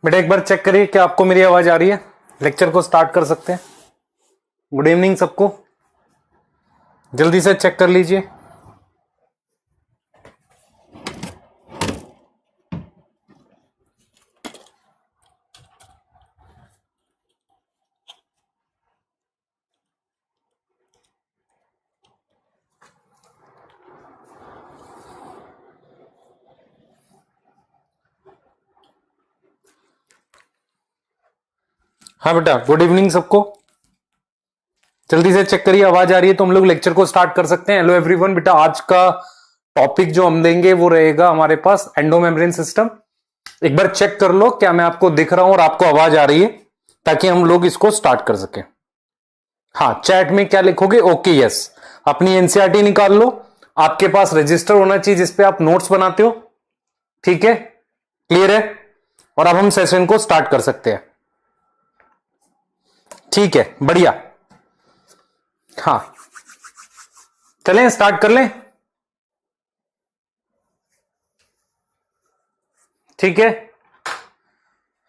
बेटा एक बार चेक करिए क्या आपको मेरी आवाज आ रही है। लेक्चर को स्टार्ट कर सकते हैं। गुड इवनिंग सबको, जल्दी से चेक कर लीजिए। हाँ बेटा गुड इवनिंग सबको, जल्दी से चेक करिए आवाज आ रही है तो हम लोग लेक्चर को स्टार्ट कर सकते हैं। हेलो एवरीवन, बेटा आज का टॉपिक जो हम देंगे वो रहेगा हमारे पास एंडोमेम्ब्रेन सिस्टम। एक बार चेक कर लो क्या मैं आपको दिख रहा हूं और आपको आवाज आ रही है, ताकि हम लोग इसको स्टार्ट कर सके। हाँ, चैट में क्या लिखोगे? Okay yes. अपनी एनसीईआरटी निकाल लो, आपके पास रजिस्टर होना चाहिए जिसपे आप नोट्स बनाते हो। ठीक है, क्लियर है? और अब हम सेशन को स्टार्ट कर सकते हैं। ठीक है, बढ़िया। हाँ चलें स्टार्ट कर लें। ठीक है,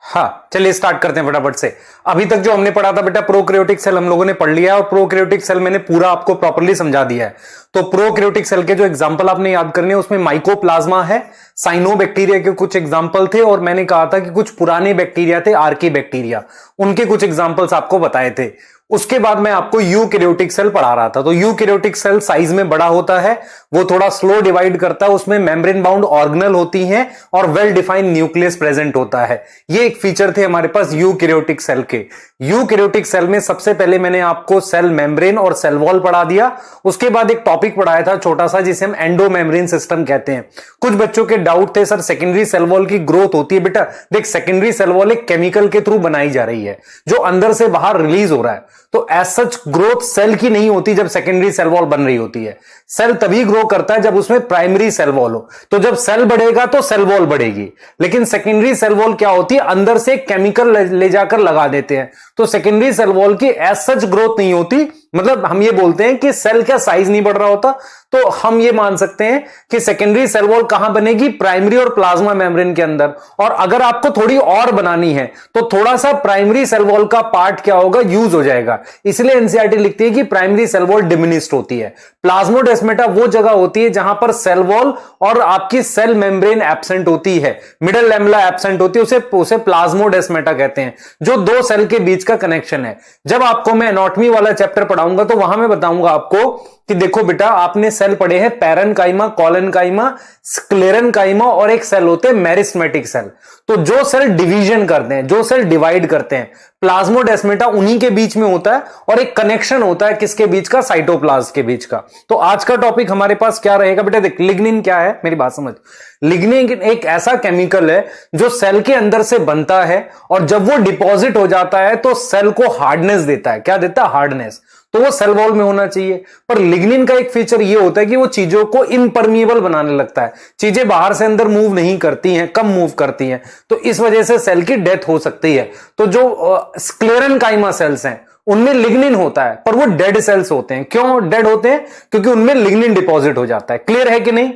हाँ चलिए स्टार्ट करते हैं फटाफट से। अभी तक जो हमने पढ़ा था बेटा प्रोकैरियोटिक सेल हम लोगों ने पढ़ लिया है, और प्रोकैरियोटिक सेल मैंने पूरा आपको प्रॉपर्ली समझा दिया है। तो प्रोकैरियोटिक सेल के जो एग्जांपल आपने याद करने हैं उसमें माइकोप्लाज्मा है, साइनोबैक्टीरिया के कुछ एग्जांपल थे, और मैंने कहा था कि कुछ पुराने बैक्टीरिया थे आर्की बैक्टीरिया, उनके कुछ एग्जांपल्स आपको बताए थे। उसके बाद मैं आपको यूकैरियोटिक सेल पढ़ा रहा था। तो यूकैरियोटिक सेल साइज में बड़ा होता है, वो थोड़ा स्लो डिवाइड करता है, उसमें मेम्ब्रेन बाउंड ऑर्गेनेल होती हैं और वेल डिफाइंड न्यूक्लियस प्रेजेंट होता है। ये एक फीचर थे हमारे पास यूकैरियोटिक सेल के। यूकैरियोटिक सेल में सबसे पहले मैंने आपको सेल मेम्ब्रेन और सेल वॉल पढ़ा दिया। उसके बाद एक टॉपिक पढ़ाया था छोटा सा जिसे हम एंडोमेम्ब्रेन सिस्टम कहते हैं। कुछ बच्चों के डाउट थे सर सेकेंडरी सेल वॉल की ग्रोथ होती है। बेटा देख, सेकेंडरी सेल वॉल एक केमिकल के थ्रू बनाई जा रही है जो अंदर से बाहर रिलीज हो रहा है। तो एज सच ग्रोथ सेल की नहीं होती जब सेकेंडरी सेल वॉल बन रही होती है। सेल तभी ग्रो करता है जब उसमें प्राइमरी सेल वॉल हो। तो जब सेल बढ़ेगा तो सेल वॉल बढ़ेगी, लेकिन सेकेंडरी सेल वॉल क्या होती है, अंदर से केमिकल ले जाकर लगा देते हैं। तो सेकेंडरी सेल वॉल की एज सच ग्रोथ नहीं होती। मतलब हम ये बोलते हैं कि सेल का साइज नहीं बढ़ रहा होता, तो हम ये मान सकते हैं कि सेकेंडरी सेल वॉल कहां बनेगी, प्राइमरी और प्लाज्मा मेम्ब्रेन के अंदर। और अगर आपको थोड़ी और बनानी है तो थोड़ा सा प्राइमरी सेल वॉल का पार्ट क्या होगा, यूज हो जाएगा। इसलिए एनसीईआरटी लिखती है कि प्राइमरी सेल वॉल डिमिनिश्ड होती है। प्लाज्मोडेस्माटा वो जगह होती है जहां पर सेल वॉल और आपकी सेल मेम्ब्रेन एब्सेंट होती है, मिडल लैमेला एब्सेंट होती है, उसे प्लाज्मोडेस्माटा कहते हैं, जो दो सेल के बीच का कनेक्शन है। जब आपको मैं एनाटॉमी वाला चैप्टर पढ़ाऊंगा तो वहां मैं बताऊंगा आपको कि देखो बेटा आपने सेल पढ़े हैं पैरेन्काइमा, कोलेनकाइमा, स्क्लेरेन्काइमा, और एक सेल होते हैं मेरिस्टेमेटिक सेल। तो जो सेल डिवीजन करते हैं, जो सेल डिवाइड करते हैं, प्लाज्मोडेस्माटा उन्हीं के बीच में होता है, और एक कनेक्शन होता है किसके बीच का, साइटोप्लाज्म के बीच का। तो आज का टॉपिक हमारे पास क्या रहेगा बेटा, देख लिग्निन क्या है, मेरी बात समझ। लिग्निन एक ऐसा केमिकल है जो सेल के अंदर से बनता है, और जब वो डिपॉजिट हो जाता है तो सेल को हार्डनेस देता है। क्या देता है? हार्डनेस। तो वो सेल वॉल में होना चाहिए। पर लिग्निन का एक फीचर ये होता है कि वो चीजों को इम्परमिएबल बनाने लगता है, चीजें बाहर से अंदर मूव नहीं करती हैं, कम मूव करती हैं, तो इस वजह से सेल की डेथ हो सकती है। तो जो स्क्लेरेन्काइमा सेल्स हैं उनमें लिग्निन होता है, पर वो डेड सेल्स होते हैं। क्यों डेड होते हैं? क्योंकि उनमें लिग्निन डिपॉजिट हो जाता है। क्लियर है कि नहीं?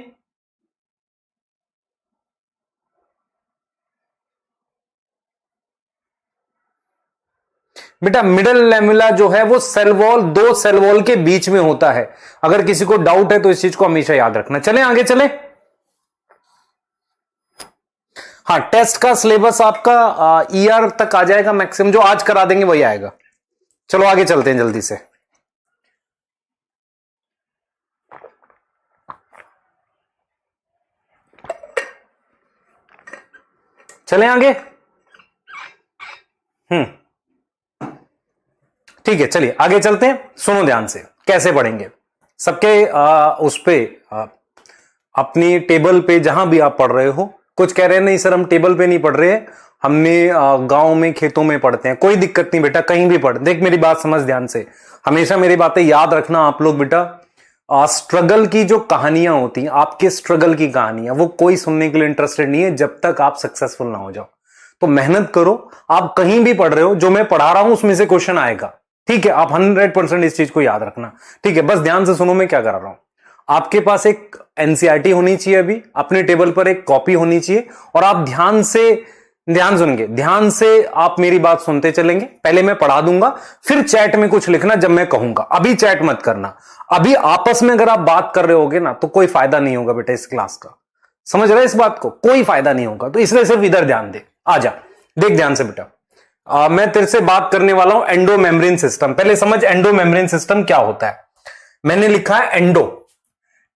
बेटा मिडल लैमेला जो है वो सेल वॉल, दो सेल वॉल के बीच में होता है। अगर किसी को डाउट है तो इस चीज को हमेशा याद रखना। चलें आगे चलें। हाँ, टेस्ट का सिलेबस आपका ईआर तक आ जाएगा मैक्सिमम, जो आज करा देंगे वही आएगा। चलो आगे चलते हैं जल्दी से। चलें आगे। ठीक है, चलिए आगे चलते हैं। सुनो ध्यान से कैसे पढ़ेंगे। सबके उस पे अपनी टेबल पे जहां भी आप पढ़ रहे हो, कुछ कह रहे हैं नहीं सर हम टेबल पे नहीं पढ़ रहे हैं, हमने गांव में खेतों में पढ़ते हैं। कोई दिक्कत नहीं बेटा, कहीं भी पढ़। देख मेरी बात समझ ध्यान से, हमेशा मेरी बातें याद रखना आप लोग बेटा। स्ट्रगल की जो कहानियां होती हैं, आपके स्ट्रगल की कहानियां, वो कोई सुनने के लिए इंटरेस्टेड नहीं है जब तक आप सक्सेसफुल ना हो जाओ। तो मेहनत करो, आप कहीं भी पढ़ रहे हो, जो मैं पढ़ा रहा हूं उसमें से क्वेश्चन आएगा। ठीक है, आप 100% इस चीज को याद रखना। ठीक है, बस ध्यान से सुनो मैं क्या कर रहा हूं। आपके पास एक एनसीईआरटी होनी चाहिए, अभी अपने टेबल पर एक कॉपी होनी चाहिए, और आप ध्यान से ध्यान सुनेंगे, ध्यान से आप मेरी बात सुनते चलेंगे। पहले मैं पढ़ा दूंगा, फिर चैट में कुछ लिखना जब मैं कहूंगा। अभी चैट मत करना। अभी आपस में अगर आप बात कर रहे होगे ना तो कोई फायदा नहीं होगा बेटा इस क्लास का। समझ रहे इस बात को? कोई फायदा नहीं होगा। तो इसलिए सिर्फ इधर ध्यान दे। आजा देख ध्यान से बेटा। मैं तेरे से बात करने वाला हूं एंडो मेम्ब्रेन सिस्टम। पहले समझ एंडो मेम्ब्रेन सिस्टम क्या होता है। मैंने लिखा है एंडो।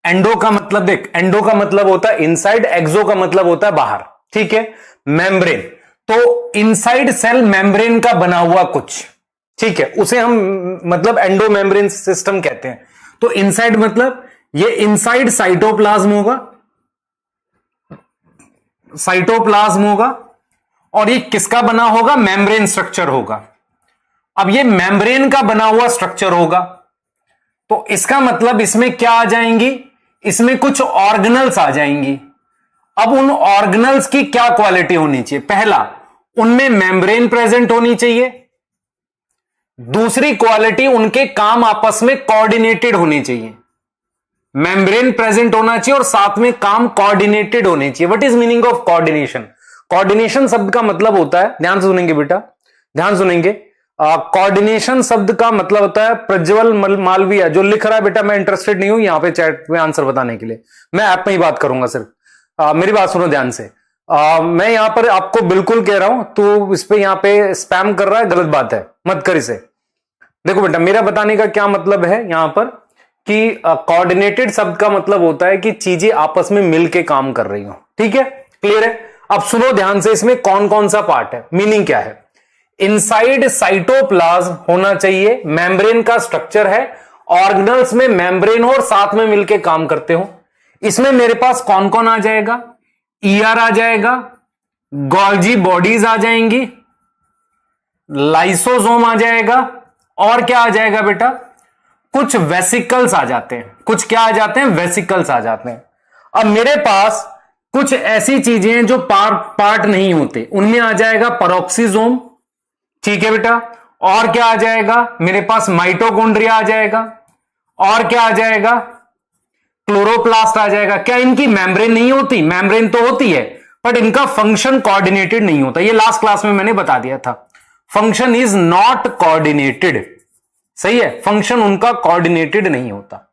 एंडो का मतलब देख, एंडो का मतलब होता है इनसाइड, एक्सो का मतलब होता है बाहर। ठीक है। मेम्ब्रेन तो इनसाइड सेल मेम्ब्रेन का बना हुआ कुछ, ठीक है, उसे हम मतलब एंडो मेम्ब्रेन सिस्टम कहते हैं। तो इनसाइड मतलब ये इनसाइड साइटोप्लाज्म होगा, साइटोप्लाज्म होगा, और ये किसका बना होगा? मेम्ब्रेन स्ट्रक्चर होगा। अब ये मेम्ब्रेन का बना हुआ स्ट्रक्चर होगा तो इसका मतलब इसमें क्या आ जाएंगी? इसमें कुछ ऑर्गेनल्स आ जाएंगी। अब उन ऑर्गेनल्स की क्या क्वालिटी होनी चाहिए? पहला, उनमें मेम्ब्रेन प्रेजेंट होनी चाहिए। दूसरी क्वालिटी, उनके काम आपस में कोऑर्डिनेटेड होने चाहिए। मेम्ब्रेन प्रेजेंट होना चाहिए और साथ में काम कोऑर्डिनेटेड होने चाहिए। What is meaning of coordination? Coordination शब्द का मतलब होता है, ध्यान से सुनेंगे बेटा, ध्यान सुनेंगे। कोऑर्डिनेशन शब्द का मतलब होता है, प्रज्वल मालविया जो लिख रहा है बेटा, मैं इंटरेस्टेड नहीं हूं यहां पे चैट में आंसर बताने के लिए, मैं ऐप में ही बात करूंगा सिर्फ। मेरी बात सुनो ध्यान से। मैं यहां पर आपको बिल्कुल कह रहा हूं, तू इस पे यहां पे स्पैम कर रहा है, गलत बात है, मत कर इसे। देखो बेटा, मेरा बताने का क्या मतलब है यहां पर कि कोऑर्डिनेटेड शब्द का मतलब होता है कि चीजें आपस में मिलके काम कर रही हो। ठीक है, क्लियर है? अब सुनो ध्यान से, इसमें कौन कौन सा पार्ट है, मीनिंग क्या है। इनसाइड साइटोप्लाज्म होना चाहिए, मेम्ब्रेन का स्ट्रक्चर है, ऑर्गेनल्स में मेम्ब्रेन हो और साथ में मिलके काम करते हो। इसमें मेरे पास कौन कौन आ जाएगा? ईआर आ जाएगा, गोल्जी बॉडीज आ जाएंगी, लाइसोसोम आ जाएगा, और क्या आ जाएगा बेटा? कुछ वेसिकल्स आ जाते हैं। कुछ क्या आ जाते हैं? वेसिकल्स आ जाते हैं। अब मेरे पास कुछ ऐसी चीजें हैं जो पार्ट नहीं होते, उनमें आ जाएगा पेरोक्सिसोम। ठीक है बेटा, और क्या आ जाएगा? मेरे पास माइटोकॉन्ड्रिया आ जाएगा, और क्या आ जाएगा? क्लोरोप्लास्ट आ जाएगा। क्या इनकी मेम्ब्रेन नहीं होती? मेम्ब्रेन तो होती है, बट इनका फंक्शन कोऑर्डिनेटेड नहीं होता। ये लास्ट क्लास में मैंने बता दिया था, फंक्शन इज नॉट कोऑर्डिनेटेड। सही है, फंक्शन उनका कोऑर्डिनेटेड नहीं होता।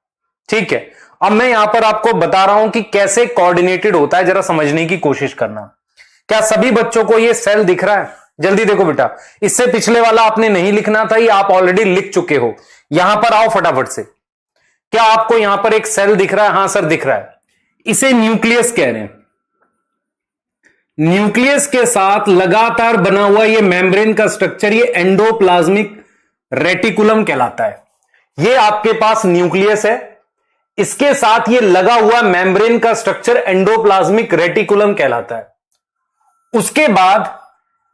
ठीक है, अब मैं यहां पर आपको बता रहा हूं कि कैसे कोऑर्डिनेटेड होता है, जरा समझने की कोशिश करना। क्या सभी बच्चों को ये सेल दिख रहा है? जल्दी देखो बेटा, इससे पिछले वाला आपने नहीं लिखना था, ये आप ऑलरेडी लिख चुके हो। यहां पर आओ फटाफट से। क्या आपको यहां पर एक सेल दिख रहा है? हां सर दिख रहा है। इसे न्यूक्लियस कह रहे हैं। न्यूक्लियस के साथ लगातार बना हुआ ये मेम्ब्रेन का स्ट्रक्चर, ये एंडोप्लाज्मिक रेटिकुलम कहलाता है। ये आपके पास न्यूक्लियस है, इसके साथ ये लगा हुआ मेम्ब्रेन का स्ट्रक्चर एंडोप्लाज्मिक रेटिकुलम कहलाता है। उसके बाद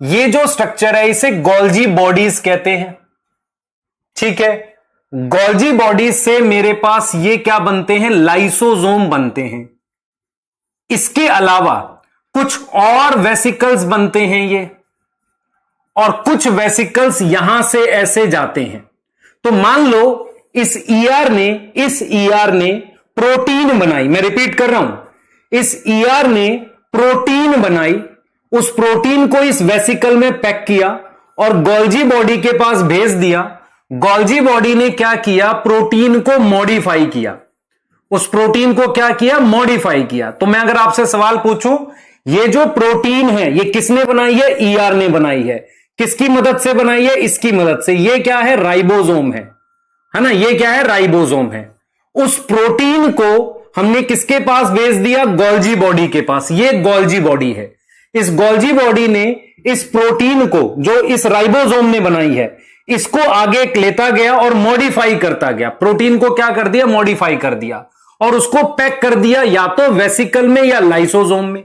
ये जो स्ट्रक्चर है इसे गोल्जी बॉडीज कहते हैं। ठीक है, गोल्जी बॉडीज से मेरे पास ये क्या बनते हैं? लाइसोसोम बनते हैं। इसके अलावा कुछ और वेसिकल्स बनते हैं ये, और कुछ वेसिकल्स यहां से ऐसे जाते हैं। तो मान लो इस ईआर ने प्रोटीन बनाई। मैं रिपीट कर रहा हूं, इस ईआर ने प्रोटीन बनाई, उस प्रोटीन को इस वेसिकल में पैक किया और गोल्जी बॉडी के पास भेज दिया। गोल्जी बॉडी ने क्या किया? प्रोटीन को मॉडिफाई किया। उस प्रोटीन को क्या किया? मॉडिफाई किया। तो मैं अगर आपसे सवाल पूछूं, ये जो प्रोटीन है ये किसने बनाई है? ईआर ने बनाई है। किसकी मदद से बनाई है? इसकी मदद से। ये क्या है? राइबोसोम है ना? ये क्या है? राइबोसोम है। उस प्रोटीन को हमने किसके पास भेज दिया? गोल्जी बॉडी के पास। ये गोल्जी बॉडी है। इस गोल्जी बॉडी ने इस प्रोटीन को जो इस राइबोसोम ने बनाई है, इसको आगे लेता गया और मॉडिफाई करता गया। प्रोटीन को क्या कर दिया? मॉडिफाई कर दिया और उसको पैक कर दिया या तो वेसिकल में या लाइसोसोम में।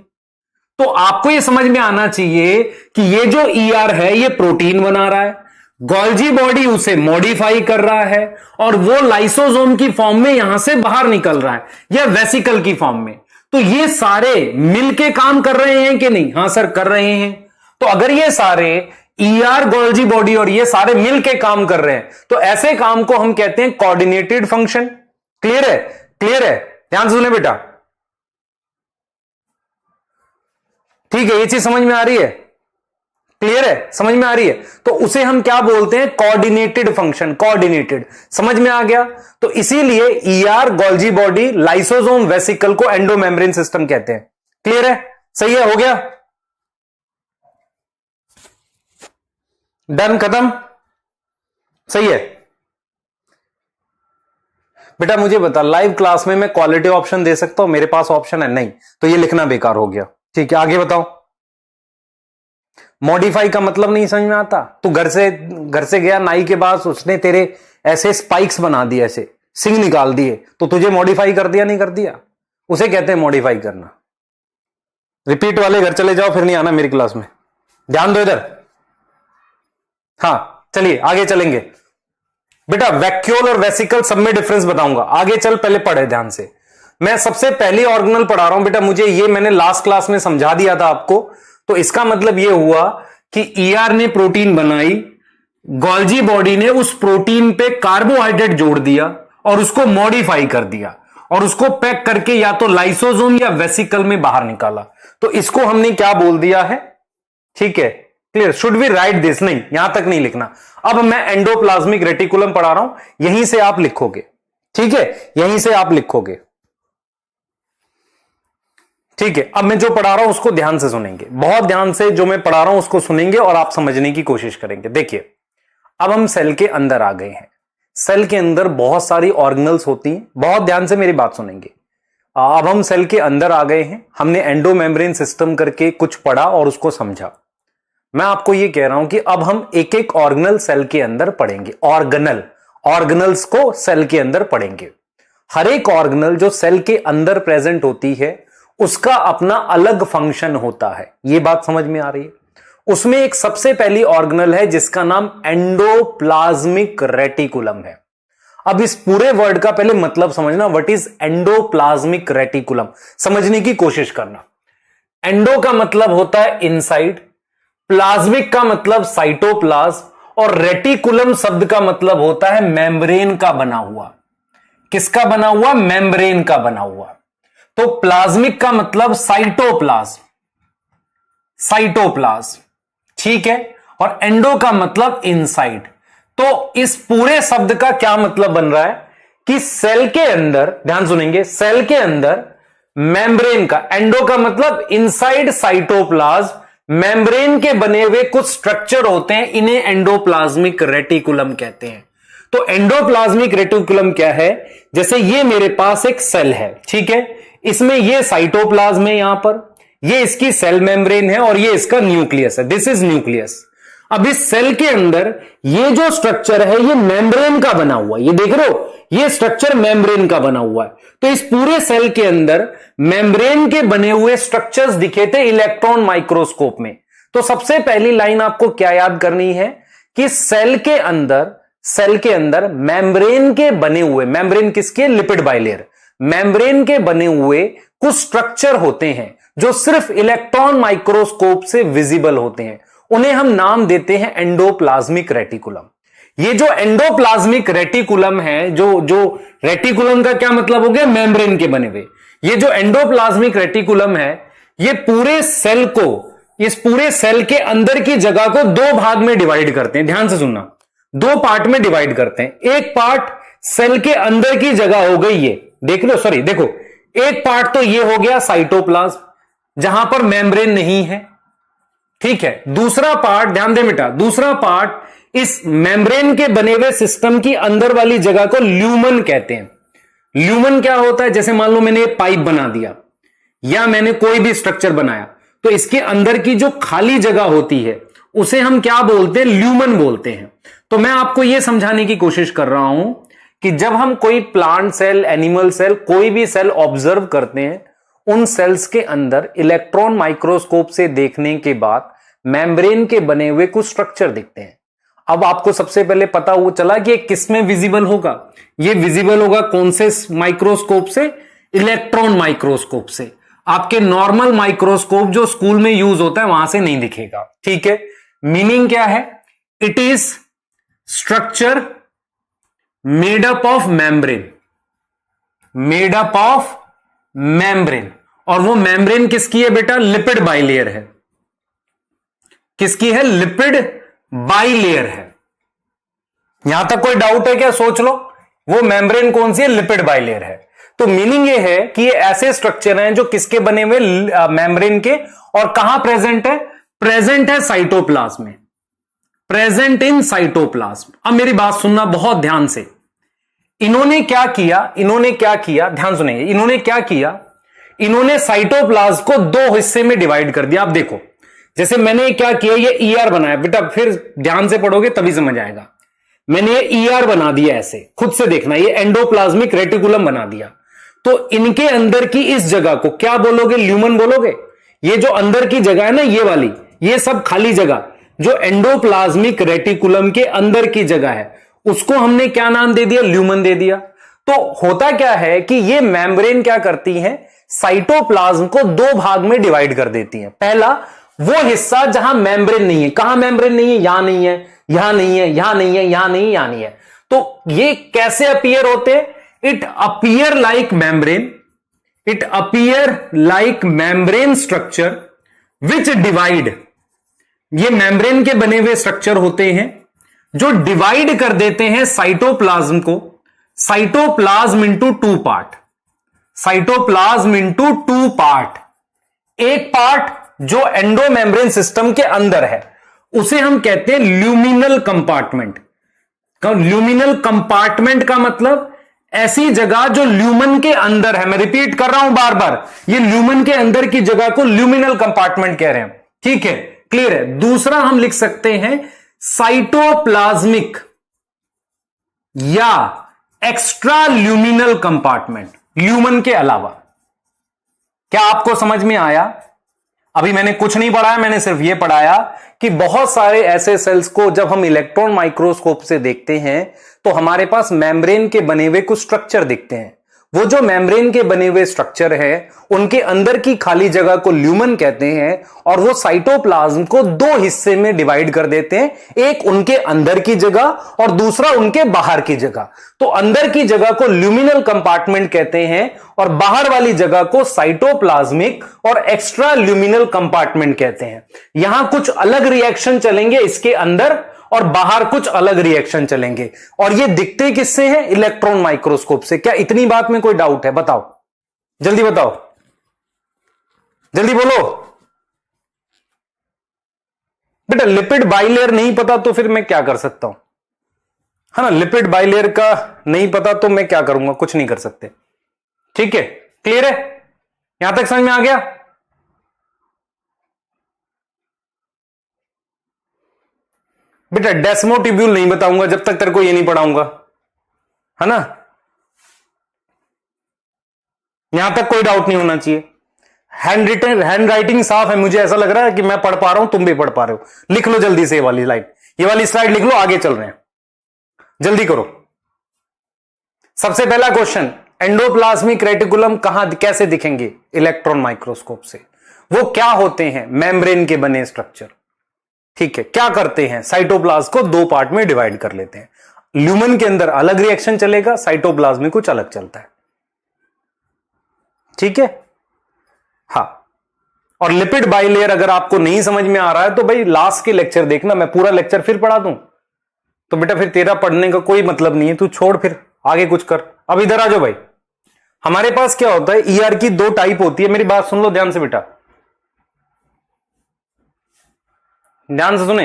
तो आपको यह समझ में आना चाहिए कि ये जो ईआर है ये प्रोटीन बना रहा है, गोल्जी बॉडी उसे मॉडिफाई कर रहा है और वो लाइसोसोम की फॉर्म में यहां से बाहर निकल रहा है या वेसिकल की फॉर्म में। तो ये सारे मिलके काम कर रहे हैं कि नहीं? हां सर कर रहे हैं। तो अगर ये सारे ईआर, गोल्जी बॉडी और ये सारे मिलके काम कर रहे हैं तो ऐसे काम को हम कहते हैं कोऑर्डिनेटेड फंक्शन। क्लियर है? क्लियर है? ध्यान सुने बेटा, ठीक है, ये चीज समझ में आ रही है? क्लियर है, समझ में आ रही है? तो उसे हम क्या बोलते हैं? Coordinated function, coordinated. समझ में आ गया? तो इसीलिए ER, Golgi body, lysosome, vesicle को एंडोमेम्ब्रेन सिस्टम कहते हैं। क्लियर है? सही है, हो गया, डन, खत्म, सही है। बेटा मुझे बता, लाइव क्लास में मैं क्वालिटी ऑप्शन दे सकता हूं? मेरे पास ऑप्शन है नहीं, तो ये लिखना बेकार हो गया। ठीक है, आगे बताओ। मॉडिफाई का मतलब नहीं समझ में आता? तू घर से गया नाई के पास, उसने तेरे ऐसे स्पाइक्स बना दिए, ऐसे सिंग निकाल दिए, तो तुझे मॉडिफाई कर दिया, नहीं कर दिया? उसे कहते हैं मॉडिफाई करना। रिपीट वाले घर चले जाओ, फिर नहीं आना मेरी क्लास में। ध्यान दो इधर। हाँ चलिए आगे चलेंगे। बेटा वैक्यूल और वेसिकल सब में डिफरेंस बताऊंगा, आगे चल, पहले पढ़े ध्यान से। मैं सबसे पहली ऑर्गेनल पढ़ा रहा हूं बेटा, मुझे ये मैंने लास्ट क्लास में समझा दिया था आपको। तो इसका मतलब ये हुआ कि ईआर ने प्रोटीन बनाई, गोल्जी बॉडी ने उस प्रोटीन पे कार्बोहाइड्रेट जोड़ दिया और उसको मॉडिफाई कर दिया और उसको पैक करके या तो लाइसोसोम या वेसिकल में बाहर निकाला। तो इसको हमने क्या बोल दिया है? ठीक है, clear? Should we write this? नहीं, यहां तक नहीं लिखना। अब मैं एंडोप्लाज्मिक रेटिकुलम पढ़ा रहा हूं, यहीं से आप लिखोगे। ठीक है, यहीं से आप लिखोगे। ठीक है, अब मैं जो पढ़ा रहा हूं उसको ध्यान से सुनेंगे, बहुत ध्यान से जो मैं पढ़ा रहा हूं उसको सुनेंगे और आप समझने की कोशिश करेंगे। देखिए, अब हम सेल के अंदर आ गए हैं। सेल के अंदर बहुत सारी ऑर्गेनल्स होती हैं, बहुत ध्यान से मेरी बात सुनेंगे। अब हम सेल के अंदर आ गए हैं, हमने एंडोमेम्ब्रेन सिस्टम करके कुछ पढ़ा और उसको समझा। मैं आपको यह कह रहा हूं कि अब हम एक एक ऑर्गेनल सेल के अंदर पढ़ेंगे। ऑर्गेनल्स को सेल के अंदर पढ़ेंगे। हर एक ऑर्गेनल जो सेल के अंदर प्रेजेंट होती है उसका अपना अलग फंक्शन होता है। यह बात समझ में आ रही है? उसमें एक सबसे पहली ऑर्गेनल है जिसका नाम एंडोप्लाज्मिक रेटिकुलम है। अब इस पूरे वर्ड का पहले मतलब समझना, व्हाट इज एंडोप्लाज्मिक रेटिकुलम, समझने की कोशिश करना। एंडो का मतलब होता है इनसाइड, प्लाज्मिक का मतलब साइटोप्लाज्म और रेटिकुलम शब्द का मतलब होता है मेम्ब्रेन का बना हुआ। किसका बना हुआ? मेम्ब्रेन का बना हुआ। तो प्लाज्मिक का मतलब साइटोप्लाज्म, ठीक है, और एंडो का मतलब इनसाइड। तो इस पूरे शब्द का क्या मतलब बन रहा है कि सेल के अंदर, ध्यान सुनेंगे, सेल के अंदर मेम्ब्रेन का, एंडो का मतलब इनसाइड साइटोप्लाज्म, मेम्ब्रेन के बने हुए कुछ स्ट्रक्चर होते हैं, इन्हें एंडोप्लाज्मिक रेटिकुलम कहते हैं। तो एंडोप्लाज्मिक रेटिकुलम क्या है? जैसे ये मेरे पास एक सेल है, ठीक है, इसमें ये साइटोप्लाज्म है, यहां पर ये इसकी सेल मेम्ब्रेन है और ये इसका न्यूक्लियस है, दिस इज न्यूक्लियस। अब इस सेल के अंदर ये जो स्ट्रक्चर है ये मेम्ब्रेन का बना हुआ है, ये देख रहे हो, ये स्ट्रक्चर मेम्ब्रेन का बना हुआ है। तो इस पूरे सेल के अंदर मेम्ब्रेन के बने हुए स्ट्रक्चर्स दिखे थे इलेक्ट्रॉन माइक्रोस्कोप में। तो सबसे पहली लाइन आपको क्या याद करनी है कि सेल के अंदर मेम्ब्रेन के बने हुए, मेम्ब्रेन किसके? लिपिड बाइलेयर, मेम्ब्रेन के बने हुए कुछ स्ट्रक्चर होते हैं जो सिर्फ इलेक्ट्रॉन माइक्रोस्कोप से विजिबल होते हैं, उन्हें हम नाम देते हैं एंडोप्लाज्मिक रेटिकुलम। ये जो एंडोप्लाज्मिक रेटिकुलम है, जो रेटिकुलम का क्या मतलब हो गया? मेम्ब्रेन के बने हुए। ये जो एंडोप्लाज्मिक रेटिकुलम है ये पूरे सेल को, इस पूरे सेल के अंदर की जगह को दो भाग में डिवाइड करते हैं। ध्यान से सुनना, दो पार्ट में डिवाइड करते हैं। एक पार्ट सेल के अंदर की जगह हो गई, ये देख लो, सॉरी देखो, एक पार्ट तो ये हो गया साइटोप्लाज्म जहां पर मेम्ब्रेन नहीं है, ठीक है। दूसरा पार्ट, ध्यान दे बेटा, दूसरा पार्ट इस मेम्ब्रेन के बने हुए सिस्टम की अंदर वाली जगह को ल्यूमन कहते हैं। ल्यूमन क्या होता है? जैसे मान लो मैंने पाइप बना दिया या मैंने कोई भी स्ट्रक्चर बनाया, तो इसके अंदर की जो खाली जगह होती है उसे हम क्या बोलते हैं? ल्यूमन बोलते हैं। तो मैं आपको यह समझाने की कोशिश कर रहा हूं कि जब हम कोई प्लांट सेल, एनिमल सेल, कोई भी सेल ऑब्जर्व करते हैं, उन सेल्स के अंदर इलेक्ट्रॉन माइक्रोस्कोप से देखने के बाद मेम्ब्रेन के बने हुए कुछ स्ट्रक्चर दिखते हैं। अब आपको सबसे पहले पता वो चला कि किस में विजिबल होगा? ये विजिबल होगा कौन से माइक्रोस्कोप से? इलेक्ट्रॉन माइक्रोस्कोप से। आपके नॉर्मल माइक्रोस्कोप जो स्कूल में यूज होता है वहां से नहीं दिखेगा, ठीक है। मीनिंग क्या है? It is structure made up of membrane, made up of membrane. और वो मेम्ब्रेन किसकी है बेटा? लिपिड बाइलेयर है, किसकी है? लिपिड बाइलेयर है। यहां तक कोई डाउट है क्या? सोच लो, वो मेम्ब्रेन कौन सी है? लिपिड बाइलेयर है। तो मीनिंग ये है कि ये ऐसे स्ट्रक्चर हैं जो किसके बने हुए? मेम्ब्रेन के। और कहां प्रेजेंट है? प्रेजेंट है साइटोप्लाज्म में, प्रेजेंट इन साइटोप्लाज्म। अब मेरी बात सुनना बहुत ध्यान से। इन्होंने क्या किया, ध्यान सुनेंगे। इन्होंने क्या किया? इन्होंने साइटोप्लाज्म को दो हिस्से में डिवाइड कर दिया। आप देखो, जैसे मैंने क्या किया, ये ईआर बनाया। बेटा फिर ध्यान से पढ़ोगे तभी समझ आएगा। मैंने ये ईआर बना दिया, ऐसे खुद से देखना। ये एंडोप्लाज्मिक रेटिकुलम बना दिया। तो इनके अंदर की इस जगह को क्या बोलोगे? ल्यूमन बोलोगे। ये जो अंदर की जगह है ना, ये वाली, ये सब खाली जगह जो एंडोप्लाज्मिक रेटिकुलम के अंदर की जगह है, उसको हमने क्या नाम दे दिया? ल्यूमन दे दिया। तो होता क्या है कि ये मेम्ब्रेन क्या करती है? साइटोप्लाज्म को दो भाग में डिवाइड कर देती है। पहला वो हिस्सा जहां मेम्ब्रेन नहीं है। कहां मेम्ब्रेन नहीं है? यहां नहीं है, यहां नहीं है, यहां नहीं है, यहां नहीं, यहां नहीं है। तो ये कैसे अपीयर होते हैं? It appear like membrane, it appear like membrane structure which divide. ये मेम्ब्रेन के बने हुए स्ट्रक्चर होते हैं जो डिवाइड कर देते हैं साइटोप्लाज्म को, cytoplasm into two part, cytoplasm into two part. एक पार्ट जो एंडोमेम्ब्रेन सिस्टम के अंदर है उसे हम कहते हैं ल्यूमिनल कंपार्टमेंट। ल्यूमिनल कंपार्टमेंट का मतलब ऐसी जगह जो ल्यूमन के अंदर है। मैं रिपीट कर रहा हूं बार बार, ये ल्यूमन के अंदर की जगह को ल्यूमिनल कंपार्टमेंट कह रहे हैं। ठीक है, क्लियर है। दूसरा हम लिख सकते हैं साइटोप्लाज्मिक या एक्स्ट्रा ल्यूमिनल कंपार्टमेंट, ल्यूमन के अलावा। क्या आपको समझ में आया? अभी मैंने कुछ नहीं पढ़ाया, मैंने सिर्फ यह पढ़ाया कि बहुत सारे ऐसे सेल्स को जब हम इलेक्ट्रॉन माइक्रोस्कोप से देखते हैं तो हमारे पास मेम्ब्रेन के बने हुए कुछ स्ट्रक्चर दिखते हैं। वो जो मेम्ब्रेन के बने हुए स्ट्रक्चर है उनके अंदर की खाली जगह को ल्यूमन कहते हैं और वो साइटोप्लाज्म को दो हिस्से में डिवाइड कर देते हैं, एक उनके अंदर की जगह और दूसरा उनके बाहर की जगह। तो अंदर की जगह को ल्यूमिनल कंपार्टमेंट कहते हैं और बाहर वाली जगह को साइटोप्लाज्मिक और एक्स्ट्रा ल्यूमिनल कंपार्टमेंट कहते हैं। यहां कुछ अलग रिएक्शन चलेंगे इसके अंदर और बाहर कुछ अलग रिएक्शन चलेंगे, और ये दिखते किससे हैं? इलेक्ट्रॉन माइक्रोस्कोप से। क्या इतनी बात में कोई डाउट है? बताओ, जल्दी बताओ, जल्दी बोलो। बेटा लिपिड बाइलेयर नहीं पता तो फिर मैं क्या कर सकता हूं? है ना, लिपिड बाइलेयर का नहीं पता तो मैं क्या करूंगा? कुछ नहीं कर सकते। ठीक है, क्लियर है? यहां तक समझ में आ गया? बेटा डेस्मोटिब्यूल नहीं बताऊंगा जब तक तेरे को ये नहीं पढ़ाऊंगा, है ना। यहां तक कोई डाउट नहीं होना चाहिए। हैंड राइटिंग साफ है, मुझे ऐसा लग रहा है कि मैं पढ़ पा रहा हूं, तुम भी पढ़ पा रहे हो। लिख लो जल्दी से ये वाली स्लाइड, ये वाली स्लाइड लिख लो, आगे चल रहे हैं, जल्दी करो। सबसे पहला क्वेश्चन, एंडोप्लाज्मिक रेटिकुलम कैसे दिखेंगे? इलेक्ट्रॉन माइक्रोस्कोप से। वो क्या होते हैं? मेम्ब्रेन के बने स्ट्रक्चर। ठीक है, क्या करते हैं? साइटोप्लाज्म को दो पार्ट में डिवाइड कर लेते हैं। ल्यूमन के अंदर अलग रिएक्शन चलेगा, साइटोप्लाज्म में कुछ अलग चलता है। ठीक है, हाँ। और लिपिड बाइलेयर अगर आपको नहीं समझ में आ रहा है तो भाई लास्ट के लेक्चर देखना, मैं पूरा लेक्चर फिर पढ़ा दूं तो बेटा फिर तेरा पढ़ने का कोई मतलब नहीं है, तू छोड़, फिर आगे कुछ कर। अब इधर आ जाओ भाई। हमारे पास क्या होता है? ईआर की दो टाइप होती है। मेरी बात सुन लो ध्यान से बेटा, ध्यान से सुने,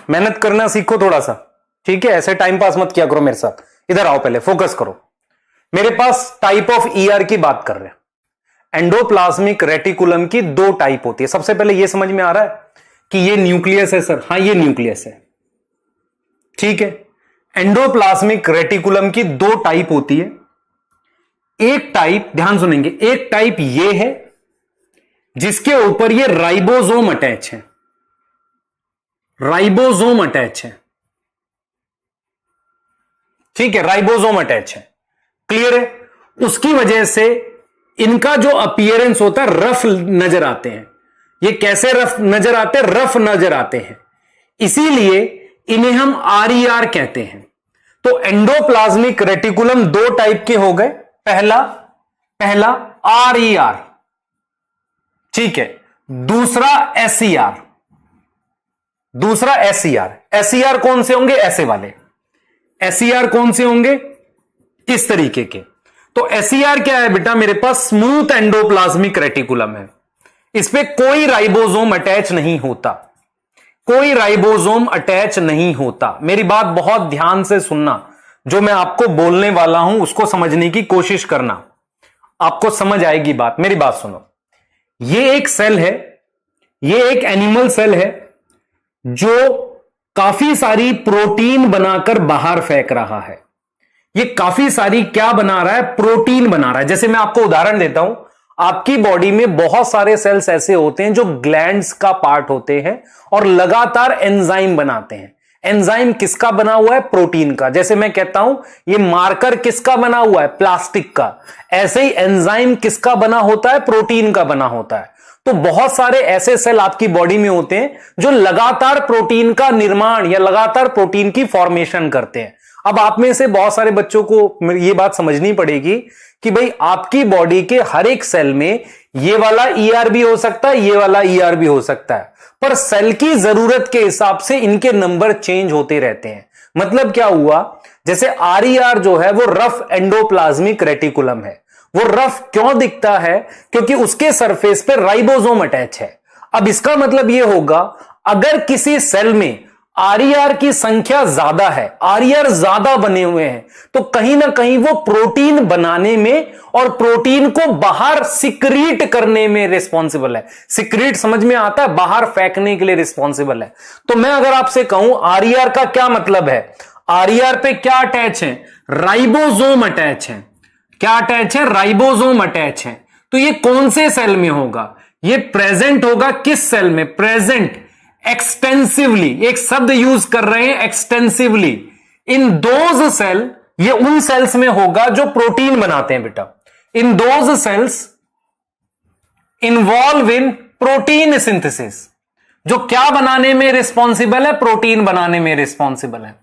मेहनत करना सीखो थोड़ा सा। ठीक है, ऐसे टाइम पास मत किया करो मेरे साथ। इधर आओ, पहले फोकस करो। मेरे पास टाइप ऑफ ईआर की बात कर रहे हैं। एंडोप्लाज्मिक रेटिकुलम की दो टाइप होती है। सबसे पहले यह समझ में आ रहा है कि ये न्यूक्लियस है सर? हाँ, ये न्यूक्लियस है। ठीक है, एंडोप्लाज्मिक रेटिकुलम की दो टाइप होती है। एक टाइप, ध्यान सुनेंगे, एक टाइप ये है जिसके ऊपर ये राइबोसोम अटैच है, राइबोसोम अटैच है। ठीक है, राइबोसोम अटैच है, क्लियर है। उसकी वजह से इनका जो अपीयरेंस होता है रफ नजर आते हैं। ये कैसे रफ नजर आते हैं? रफ नजर आते हैं, इसीलिए इन्हें हम आरईआर कहते हैं। तो एंडोप्लाज्मिक रेटिकुलम दो टाइप के हो गए। पहला आरईआर, ठीक है, दूसरा एसईआर। दूसरा एसईआर। एसईआर कौन से होंगे? ऐसे वाले एसईआर कौन से होंगे? इस तरीके के। तो एसईआर क्या है बेटा? मेरे पास स्मूथ एंडोप्लाज्मिक रेटिकुलम है, इस पे कोई राइबोसोम अटैच नहीं होता, कोई राइबोसोम अटैच नहीं होता। मेरी बात बहुत ध्यान से सुनना, जो मैं आपको बोलने वाला हूं उसको समझने की कोशिश करना, आपको समझ आएगी बात। मेरी बात सुनो, ये एक सेल है, ये एक एनिमल सेल है जो काफी सारी प्रोटीन बनाकर बाहर फेंक रहा है। ये काफी सारी क्या बना रहा है? प्रोटीन बना रहा है। जैसे मैं आपको उदाहरण देता हूं, आपकी बॉडी में बहुत सारे सेल्स ऐसे होते हैं जो ग्लैंड्स का पार्ट होते हैं और लगातार एंजाइम बनाते हैं। एंजाइम किसका बना हुआ है? प्रोटीन का। जैसे मैं कहता हूं ये मार्कर किसका बना हुआ है? प्लास्टिक का। ऐसे ही एंजाइम किसका बना होता है? प्रोटीन का बना होता है। तो बहुत सारे ऐसे सेल आपकी बॉडी में होते हैं जो लगातार प्रोटीन का निर्माण या लगातार प्रोटीन की फॉर्मेशन करते हैं। अब आप में से बहुत सारे बच्चों को ये बात समझनी पड़ेगी कि भाई आपकी बॉडी के हर एक सेल में ये वाला ईआर भी हो सकता है, ये वाला ईआर भी हो सकता है, पर सेल की जरूरत के हिसाब से इनके नंबर चेंज होते रहते हैं। मतलब क्या हुआ? जैसे आरईआर जो है वो रफ एंडोप्लाज्मिक रेटिकुलम है। वो रफ क्यों दिखता है? क्योंकि उसके सरफेस पे राइबोसोम अटैच है। अब इसका मतलब यह होगा, अगर किसी सेल में आरईआर की संख्या ज्यादा है, आरईआर ज्यादा बने हुए हैं, तो कहीं ना कहीं वो प्रोटीन बनाने में और प्रोटीन को बाहर सिक्रीट करने में रिस्पॉन्सिबल है। सिक्रीट समझ में आता है? बाहर फेंकने के लिए रिस्पॉन्सिबल है। तो मैं अगर आपसे कहूं आरईआर का क्या मतलब है, आरईआर पे क्या अटैच है? राइबोसोम अटैच है। क्या अटैच है? राइबोसोम अटैच है। तो ये कौन से सेल में होगा? ये प्रेजेंट होगा किस सेल में? प्रेजेंट एक्सटेंसिवली, एक शब्द यूज कर रहे हैं एक्सटेंसिवली, इन दोज सेल, ये उन सेल्स में होगा जो प्रोटीन बनाते हैं बेटा। In those cells involve in protein synthesis, जो क्या बनाने में रिस्पॉन्सिबल है? प्रोटीन बनाने में रिस्पॉन्सिबल है।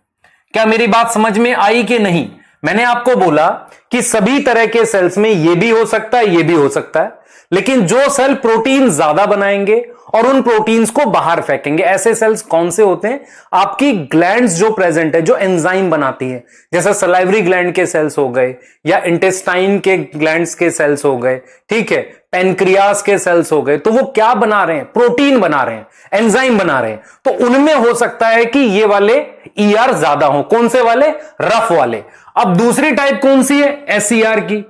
क्या मेरी बात समझ में आई कि नहीं? मैंने आपको बोला कि सभी तरह के सेल्स में ये भी हो सकता है, ये भी हो सकता है, लेकिन जो सेल प्रोटीन ज्यादा बनाएंगे और उन प्रोटीन्स को बाहर फेंकेंगे, ऐसे सेल्स कौन से होते हैं? आपकी ग्लैंड्स जो प्रेजेंट है, जो एंजाइम बनाती है, जैसे सलाइवरी ग्लैंड के सेल्स हो गए, या इंटेस्टाइन के ग्लैंड्स के सेल्स हो गए, ठीक है, पेनक्रियास के सेल्स हो गए, तो वो क्या बना रहे हैं? प्रोटीन बना रहे हैं, एंजाइम बना रहे हैं। तो उनमें हो सकता है कि ये वाले ईआर ज्यादा हो। कौन से वाले? रफ वाले। अब दूसरी टाइप कौन सी है? एसईआर की।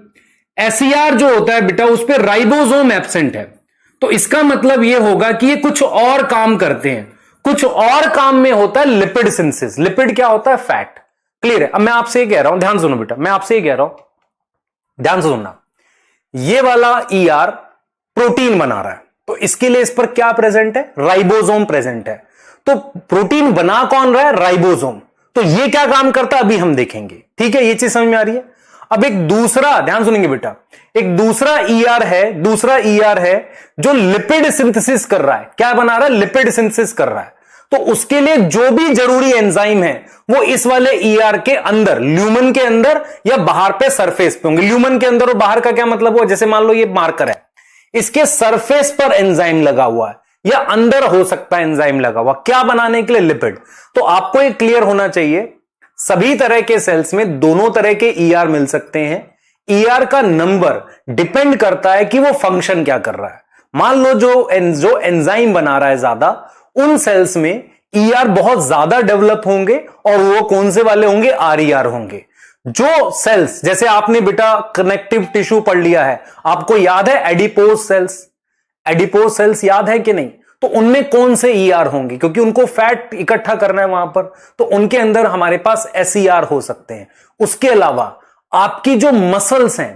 एसईआर जो होता है बेटा, उस पर राइबोसोम एब्सेंट है। तो इसका मतलब यह होगा कि ये कुछ और काम करते हैं। कुछ और काम में होता है लिपिड सिंथेसिस। लिपिड क्या होता है? फैट। क्लियर है? अब मैं आपसे ये कह रहा हूं, ध्यान सुनो बेटा, मैं आपसे ये कह रहा हूं, ध्यान से सुनना। ये वाला ईआर प्रोटीन बना रहा है, तो इसके लिए इस पर क्या प्रेजेंट है? राइबोसोम प्रेजेंट है। तो प्रोटीन बना कौन रहा है? राइबोसोम। तो ये क्या काम करता है अभी हम देखेंगे। ठीक है, ये चीज समझ में आ रही है? अब एक दूसरा, ध्यान सुनेंगे बेटा, एक दूसरा ईआर है, दूसरा ईआर है जो लिपिड सिंथेसिस कर रहा है। क्या बना रहा है? लिपिड सिंथेसिस कर रहा है। तो उसके लिए जो भी जरूरी एंजाइम है वो इस वाले ईआर के अंदर, ल्यूमन के अंदर या बाहर पे सरफेस पे होंगे। ल्यूमन के अंदर और बाहर का क्या मतलब हुआ? जैसे मान लो ये मार्कर है, इसके सरफेस पर एंजाइम लगा हुआ है या अंदर हो सकता है एंजाइम लगा हुआ, क्या बनाने के लिए? लिपिड। तो आपको एक क्लियर होना चाहिए, सभी तरह के सेल्स में दोनों तरह के ईआर मिल सकते हैं। ईआर का नंबर डिपेंड करता है कि वो फंक्शन क्या कर रहा है। मान लो जो एंजाइम बना रहा है ज्यादा, उन सेल्स में ईआर बहुत ज्यादा डेवलप होंगे और वो कौन से वाले होंगे? आरईआर होंगे। जो सेल्स, जैसे आपने बेटा कनेक्टिव टिश्यू पढ़ लिया है, आपको याद है एडिपोज सेल्स? एडिपोज सेल्स याद है कि नहीं? तो उनमें कौन से ईआर होंगे? क्योंकि उनको फैट इकट्ठा करना है वहां पर, तो उनके अंदर हमारे पास एसईआर हो सकते हैं। उसके अलावा आपकी जो मसल्स हैं,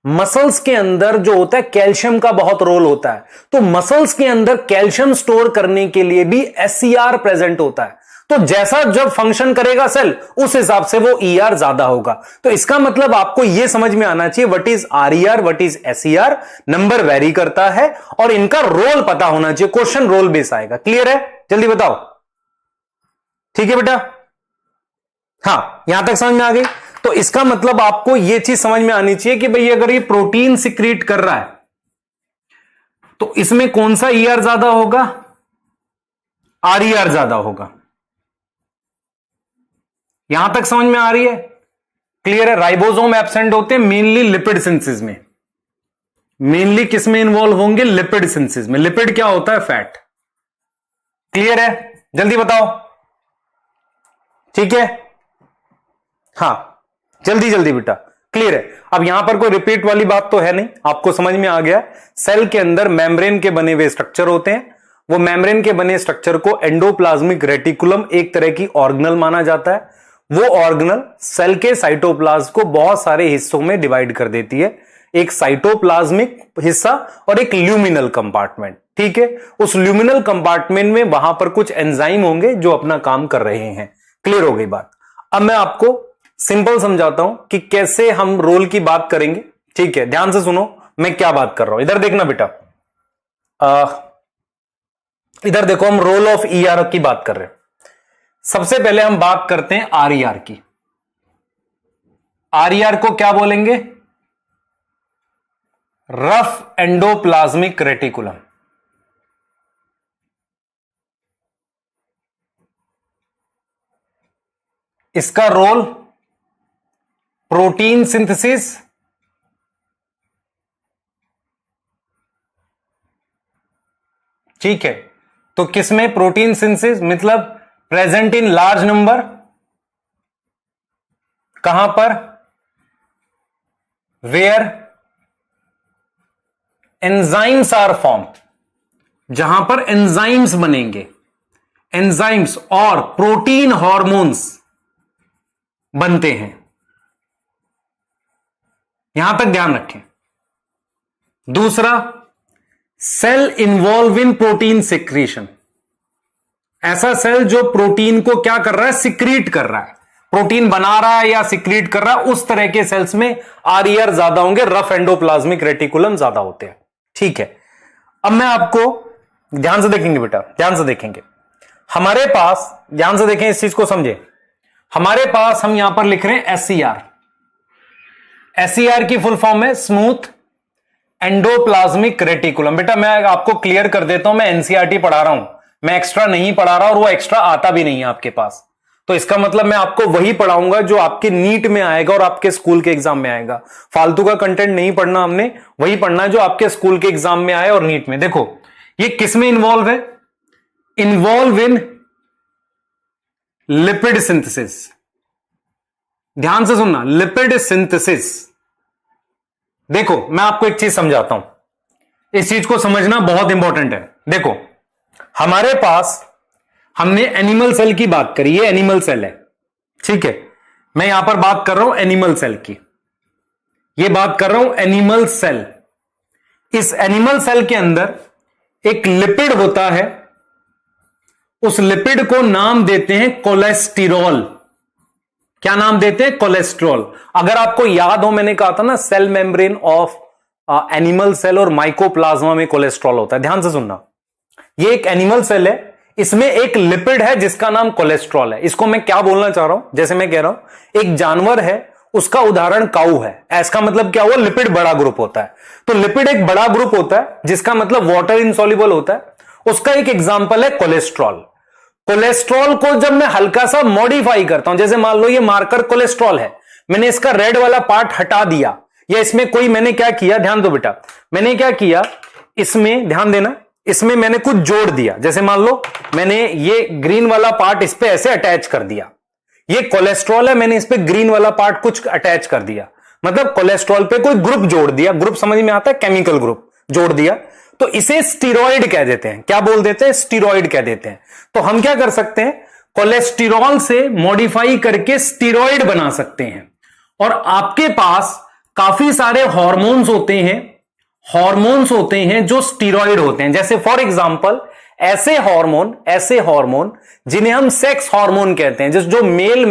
मसल्स के अंदर जो होता है कैल्शियम का बहुत रोल होता है, तो मसल्स के अंदर कैल्शियम स्टोर करने के लिए भी एसईआर प्रेजेंट होता है। तो जैसा जब फंक्शन करेगा सेल, उस हिसाब से वो ईआर ज्यादा होगा। तो इसका मतलब आपको यह समझ में आना चाहिए, what is RER, what is SER. Number very करता है और इनका रोल पता होना चाहिए। क्वेश्चन रोल बेस आएगा। क्लियर है? जल्दी बताओ। ठीक है बेटा? हां, यहां तक समझ में आ गई? तो इसका मतलब आपको यह चीज समझ में आनी चाहिए कि भाई अगर ये प्रोटीन सिक्रीट कर रहा है तो इसमें कौन सा ईआर ज्यादा होगा? RER ज्यादा होगा। यहां तक समझ में आ रही है? क्लियर है? राइबोसोम एब्सेंट होते हैं मेनली लिपिड सिंथेसिस में। मेनली किसमें इन्वॉल्व होंगे? लिपिड सिंथेसिस में। लिपिड क्या होता है? फैट। क्लियर है? जल्दी बताओ। ठीक है, हां जल्दी जल्दी बेटा। क्लियर है? अब यहां पर कोई रिपीट वाली बात तो है नहीं, आपको समझ में आ गया। सेल के अंदर मेम्ब्रेन के बने हुए स्ट्रक्चर होते हैं। वो मेम्ब्रेन के बने स्ट्रक्चर को एंडोप्लाज्मिक रेटिकुलम एक तरह की ऑर्गेनल माना जाता है। वो ऑर्गेनल सेल के साइटोप्लाज्म को बहुत सारे हिस्सों में डिवाइड कर देती है। एक साइटोप्लाज्मिक हिस्सा और एक ल्यूमिनल कंपार्टमेंट। ठीक है, उस ल्यूमिनल कंपार्टमेंट में वहां पर कुछ एंजाइम होंगे जो अपना काम कर रहे हैं। क्लियर हो गई बात? अब मैं आपको सिंपल समझाता हूं कि कैसे हम रोल की बात करेंगे। ठीक है, ध्यान से सुनो मैं क्या बात कर रहा हूं। इधर देखना बेटा, इधर देखो, हम रोल ऑफ ER की बात कर रहे हैं। सबसे पहले हम बात करते हैं RER की। RER को क्या बोलेंगे? Rough endoplasmic reticulum. इसका रोल प्रोटीन सिंथेसिस, ठीक है। तो किसमें प्रोटीन सिंथेसिस? मतलब प्रेजेंट इन लार्ज नंबर। कहां पर? वेयर एंजाइम्स आर फॉर्म, जहां पर एंजाइम्स बनेंगे। एंजाइम्स और प्रोटीन हार्मोन्स बनते हैं। यहां तक ध्यान रखें। दूसरा, cell involve in protein secretion. ऐसा सेल जो प्रोटीन को क्या कर रहा है? सिक्रीट कर रहा है। प्रोटीन बना रहा है या सिक्रीट कर रहा है, उस तरह के सेल्स में RER ज्यादा होंगे, रफ एंडोप्लाज्मिक रेटिकुलम ज्यादा होते हैं। ठीक है, अब मैं आपको ध्यान से देखेंगे बेटा, ध्यान से देखेंगे। हमारे पास, ध्यान से देखें, इस चीज को समझे। हमारे पास हम यहां पर लिख रहे हैं SER। SER की फुल फॉर्म है स्मूथ एंडोप्लाज्मिक रेटिकुलम। बेटा मैं आपको क्लियर कर देता हूं, मैं NCERT पढ़ा रहा हूं, मैं एक्स्ट्रा नहीं पढ़ा रहा और वो एक्स्ट्रा आता भी नहीं है आपके पास। तो इसका मतलब मैं आपको वही पढ़ाऊंगा जो आपके नीट में आएगा और आपके स्कूल के एग्जाम में आएगा। फालतू का कंटेंट नहीं पढ़ना, हमने वही पढ़ना है जो आपके स्कूल के एग्जाम में आए और नीट में। देखो ये किसमें इन्वॉल्व है? Involve in lipid synthesis. ध्यान से सुनना, लिपिड सिंथेसिस। देखो मैं आपको एक चीज समझाता हूं, इस चीज को समझना बहुत इंपॉर्टेंट है। देखो हमारे पास, हमने एनिमल सेल की बात करी, ये एनिमल सेल है, ठीक है। मैं यहां पर बात कर रहा हूं एनिमल सेल की, ये बात कर रहा हूं एनिमल सेल। इस एनिमल सेल के अंदर एक लिपिड होता है, उस लिपिड को नाम देते हैं कोलेस्टेरॉल। क्या नाम देते हैं? कोलेस्ट्रॉल। अगर आपको याद हो, मैंने कहा था ना cell membrane of animal cell और माइकोप्लाज्मा में कोलेस्ट्रॉल होता है। ध्यान से सुनना, ये एक एनिमल सेल है, इसमें एक लिपिड है जिसका नाम कोलेस्ट्रॉल है। इसको मैं क्या बोलना चाह रहा हूं, जैसे मैं कह रहा हूं एक जानवर है, उसका उदाहरण काऊ है, इसका मतलब क्या हुआ? लिपिड बड़ा ग्रुप होता है। तो लिपिड एक बड़ा ग्रुप होता है जिसका मतलब वाटर इनसॉल्युबल होता है, उसका एक एग्जांपल है कोलेस्ट्रॉल। कोलेस्ट्रॉल को जब मैं हल्का सा मॉडिफाई करता हूं, जैसे मान लो ये मार्कर कोलेस्ट्रॉल है, मैंने इसका रेड वाला पार्ट हटा दिया, या इसमें कोई मैंने क्या किया, ध्यान दो बेटा, मैंने क्या किया, इसमें ध्यान देना, इसमें मैंने कुछ जोड़ दिया। जैसे मान लो मैंने ये ग्रीन वाला पार्ट इस पे ऐसे अटैच कर दिया, ये कोलेस्ट्रॉल है, मैंने इस पे ग्रीन वाला पार्ट कुछ अटैच कर दिया, मतलब कोलेस्ट्रॉल पे कोई ग्रुप जोड़ दिया। ग्रुप समझ में आता है? केमिकल ग्रुप जोड़ दिया, तो इसे स्टीरॉयड कह देते हैं। क्या बोल देते हैं? स्टीरॉयड कह देते हैं। तो हम क्या कर सकते हैं? कोलेस्टेरॉल से मॉडिफाई करके स्टीरॉयड बना सकते हैं। और आपके पास काफी सारे हॉर्मोन्स होते हैं, हॉर्मोन्स होते हैं जो स्टीरॉयड होते हैं। जैसे फॉर एग्जांपल ऐसे हार्मोन जिन्हें हम सेक्स हार्मोन कहते हैं, जो मेल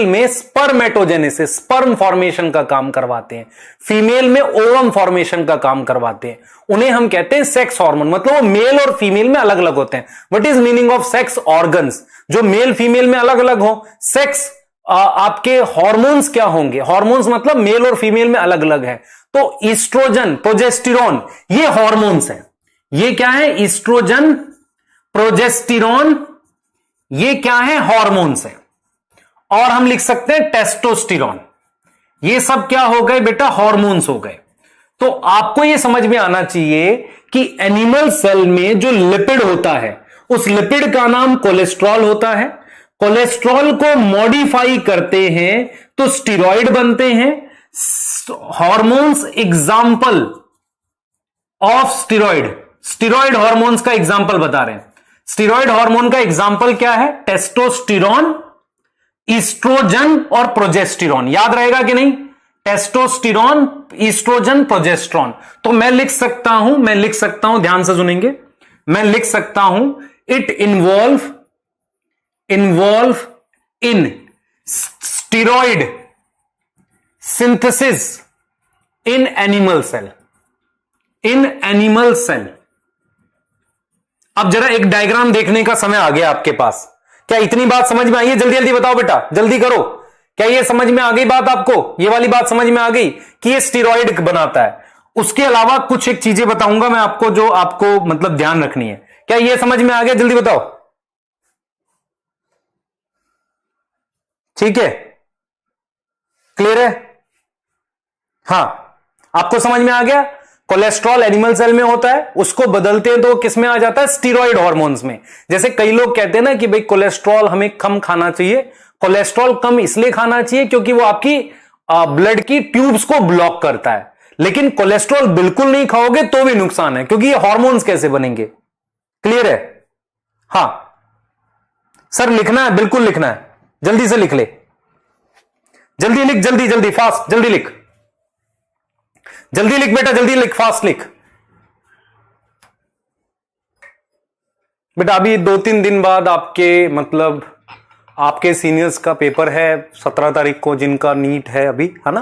में स्पर्मेटोजेनेसिस, स्पर्म फॉर्मेशन का काम करवाते हैं, फीमेल में ओवम फॉर्मेशन का काम करवाते हैं, उन्हें हम कहते हैं सेक्स हार्मोन। मतलब वो मेल और फीमेल में अलग अलग होते हैं। What is meaning of sex organs? जो मेल फीमेल में अलग अलग हो। सेक्स आपके हॉर्मोन्स क्या होंगे? हॉर्मोन्स मतलब मेल और फीमेल में अलग अलग है। तो ईस्ट्रोजन, प्रोजेस्टेरॉन, ये हॉर्मोन्स हैं। ये क्या है? ईस्ट्रोजन, प्रोजेस्टेरॉन ये क्या है? हॉर्मोन्स है। और हम लिख सकते हैं टेस्टोस्टेरॉन, ये सब क्या हो गए बेटा? हॉर्मोन्स हो गए। तो आपको ये समझ में आना चाहिए कि एनिमल सेल में जो लिपिड होता है उस लिपिड का नाम कोलेस्ट्रॉल होता है। कोलेस्ट्रॉल को मॉडिफाई करते हैं तो स्टीरॉयड बनते हैं। Hormones example of steroid, steroid hormones का एग्जाम्पल बता रहे हैं। स्टीरॉयड हार्मोन का एग्जाम्पल क्या है? टेस्टोस्टेरॉन, ईस्ट्रोजन और प्रोजेस्टेरॉन। याद रहेगा कि नहीं? Testosterone, oestrogen, progesterone. तो मैं लिख सकता हूं, ध्यान से सुनेंगे, मैं लिख सकता हूं it involve in steroid synthesis in animal cell. अब जरा एक डायग्राम देखने का समय आ गया आपके पास। क्या इतनी बात समझ में आई है? जल्दी जल्दी बताओ बेटा, जल्दी करो। क्या ये समझ में आ गई बात आपको? ये वाली बात समझ में आ गई कि ये स्टीरॉयड बनाता है। उसके अलावा कुछ एक चीजें बताऊंगा मैं आपको जो आपको मतलब ध्यान रखनी है। क्या ये समझ में आ गया? जल्दी बताओ। ठीक है, क्लियर है? हां, आपको समझ में आ गया? कोलेस्ट्रॉल एनिमल सेल में होता है, उसको बदलते हैं तो किस में आ जाता है? स्टीरॉयड हार्मोन्स में। जैसे कई लोग कहते हैं ना कि भाई कोलेस्ट्रॉल हमें कम खाना चाहिए। कोलेस्ट्रॉल कम इसलिए खाना चाहिए क्योंकि वो आपकी ब्लड की ट्यूब्स को ब्लॉक करता है। लेकिन कोलेस्ट्रॉल बिल्कुल नहीं खाओगे तो भी नुकसान है, क्योंकि ये हार्मोन्स कैसे बनेंगे? क्लियर है? हां सर, लिखना है, बिल्कुल लिखना है, जल्दी से लिख ले, जल्दी लिख, जल्दी जल्दी फास्ट, जल्दी लिख, जल्दी लिख बेटा, जल्दी लिख, फास्ट लिख बेटा। अभी 2-3 दिन बाद आपके मतलब आपके सीनियर्स का पेपर है 17 तारीख को, जिनका नीट है अभी, है ना?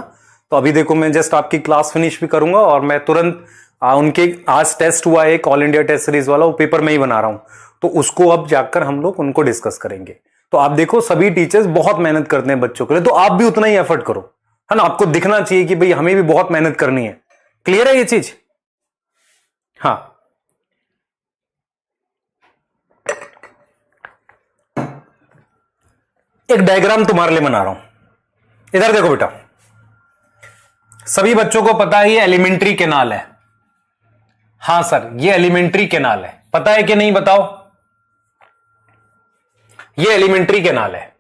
तो अभी देखो मैं जस्ट आपकी क्लास फिनिश भी करूंगा और मैं तुरंत उनके आज टेस्ट हुआ है एक ऑल इंडिया टेस्ट सीरीज वाला, वो पेपर मैं ही बना रहा हूं, तो उसको अब जाकर हम लोग उनको डिस्कस करेंगे। तो आप देखो सभी टीचर्स बहुत मेहनत करते हैं बच्चों के लिए, तो आप भी उतना ही एफर्ट करो, है ना? आपको दिखना चाहिए कि भाई हमें भी बहुत मेहनत करनी है। क्लियर है ये चीज? हाँ, एक डायग्राम तुम्हारे लिए बना रहा हूं, इधर देखो बेटा। सभी बच्चों को पता है ये एलिमेंट्री कैनाल है। हां सर, ये एलिमेंट्री कैनाल है, पता है कि नहीं बताओ? ये एलिमेंट्री कैनाल है।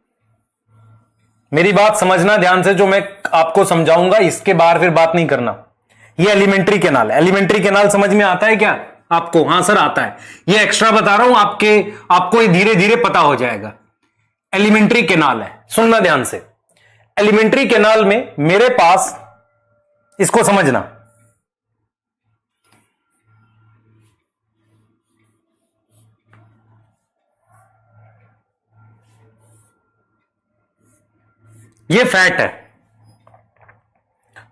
मेरी बात समझना ध्यान से, जो मैं आपको समझाऊंगा इसके बाहर फिर बात नहीं करना। ये एलिमेंट्री कैनाल है। एलिमेंट्री कैनाल समझ में आता है क्या आपको? हां सर आता है। ये एक्स्ट्रा बता रहा हूं, आपको ये धीरे धीरे पता हो जाएगा। एलिमेंट्री कैनाल है, सुनना ध्यान से। एलिमेंट्री कैनाल में मेरे पास, इसको समझना, ये फैट है,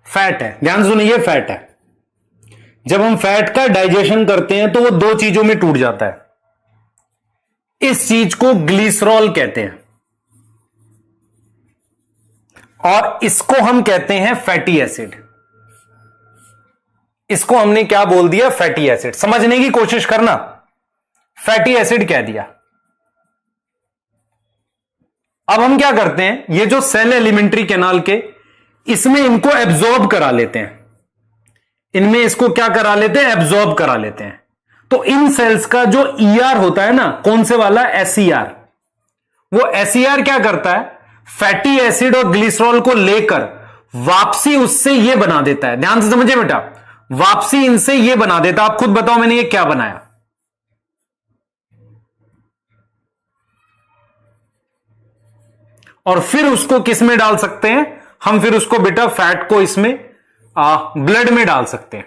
फैट है, ध्यान से सुनिए, ये फैट है। जब हम फैट का डाइजेशन करते हैं तो वो दो चीजों में टूट जाता है। इस चीज को ग्लिसरॉल कहते हैं और इसको हम कहते हैं फैटी एसिड। इसको हमने क्या बोल दिया? Fatty acid. समझने की कोशिश करना, फैटी एसिड कह दिया। अब हम क्या करते हैं, ये जो सेल एलिमेंट्री कैनाल के, इसमें इनको एब्जॉर्ब करा लेते हैं। इनमें इसको क्या करा लेते हैं? एब्जॉर्ब करा लेते हैं। तो इन सेल्स का जो ईआर होता है ना, कौन से वाला? एसईआर। वो एसईआर क्या करता है? फैटी एसिड और ग्लिसरॉल को लेकर वापसी उससे ये बना देता है। ध्यान से समझिए बेटा, वापसी इनसे ये बना देता। आप खुद बताओ मैंने ये क्या बनाया? और फिर उसको किस में डाल सकते हैं हम? फिर उसको बेटा फैट को इसमें ब्लड में डाल सकते हैं।